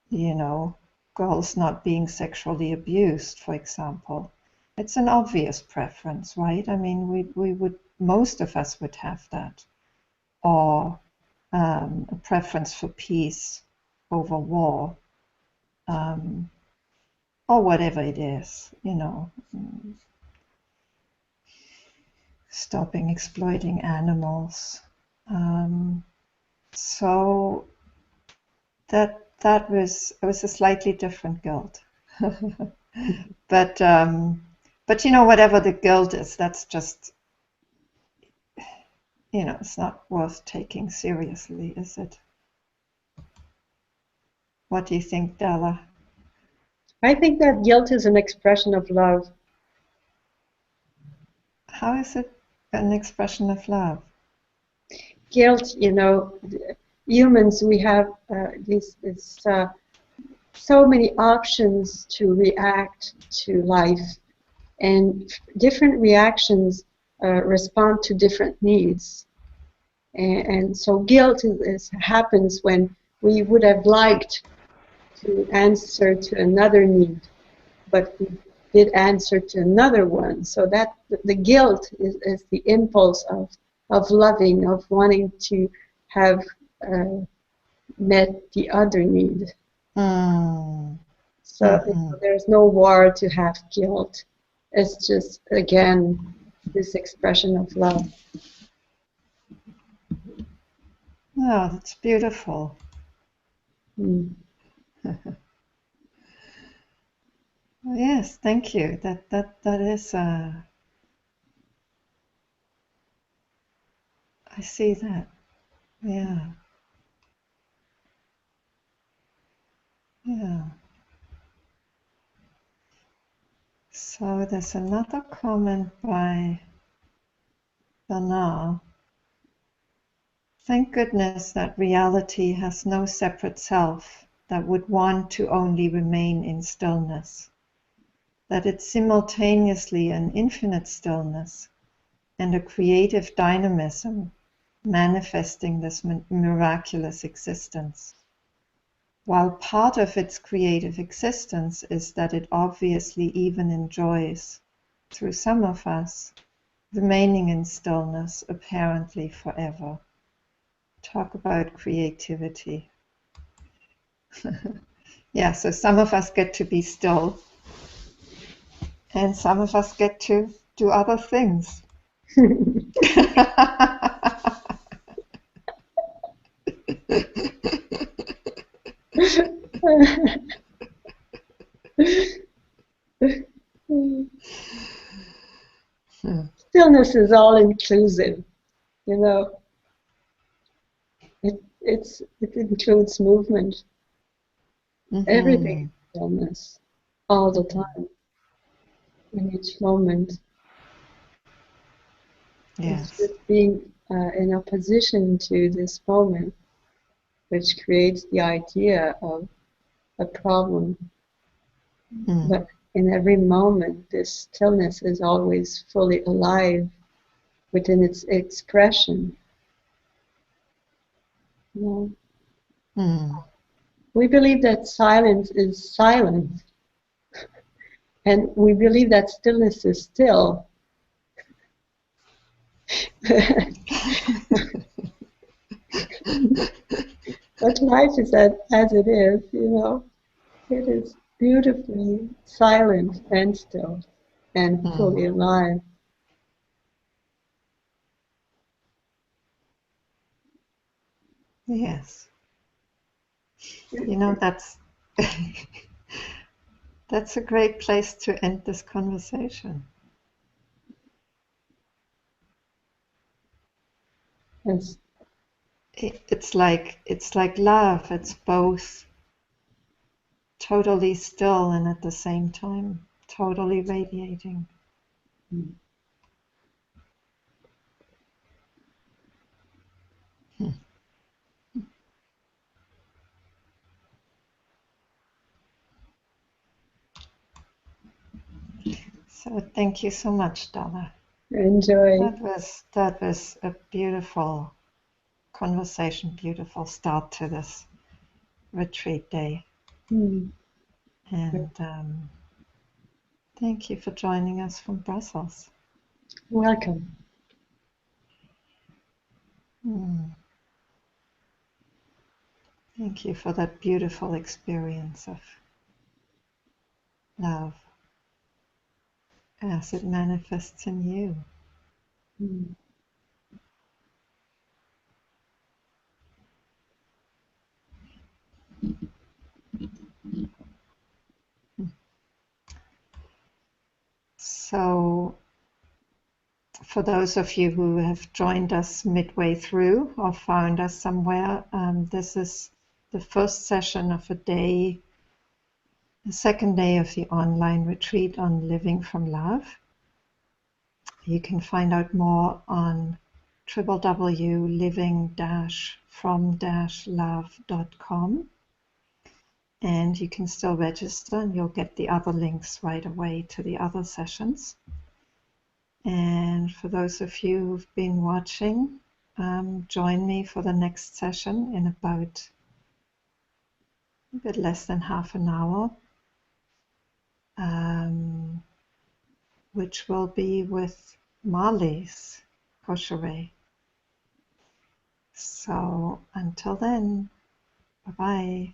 you know, girls not being sexually abused, for example. It's an obvious preference, right? I mean, we would, most of us would have that. Or a preference for peace over war, or whatever it is, you know, stopping exploiting animals. So that was, it was a slightly different guilt. But you know, whatever the guilt is, that's just, you know, it's not worth taking seriously, is it? What do you think, Della? I think that guilt is an expression of love. How is it an expression of love? Guilt, you know, humans, we have so many options to react to life, and different reactions respond to different needs. And so guilt happens when we would have liked to answer to another need, but we did answer to another one. So that the guilt is the impulse of loving, of wanting to have met the other need. So there's no war to have guilt. It's just, again, this expression of love. Oh, that's beautiful. Yes, thank you. That is. I see that. Yeah. Yeah. So there's another comment by Della. Thank goodness that reality has no separate self that would want to only remain in stillness, that it's simultaneously an infinite stillness and a creative dynamism manifesting this miraculous existence. While part of its creative existence is that it obviously even enjoys, through some of us, remaining in stillness apparently forever. Talk about creativity. Yeah, so some of us get to be still, and some of us get to do other things. Stillness is all inclusive, you know. It includes movement. Everything is stillness, all the time, in each moment. Yes. It's just being in opposition to this moment, which creates the idea of a problem. But in every moment, this stillness is always fully alive within its expression. You know? We believe that silence is silent, and we believe that stillness is still. But life is as it is, you know. It is beautifully silent and still and fully alive. Yes. You know, that's that's a great place to end this conversation. Yes. It's like love. It's both totally still and at the same time totally radiating. So thank you so much, Della. Enjoy. That was a beautiful conversation, beautiful start to this retreat day. And thank you for joining us from Brussels. Welcome. Thank you for that beautiful experience of love as it manifests in you. So, for those of you who have joined us midway through or found us somewhere, this is the first session of a day, the second day of the online retreat on Living from Love. You can find out more on www.living-from-love.com, and you can still register and you'll get the other links right away to the other sessions. And for those of you who've been watching, join me for the next session in about a bit less than half an hour, which will be with Marlies Koshere. So until then, bye-bye.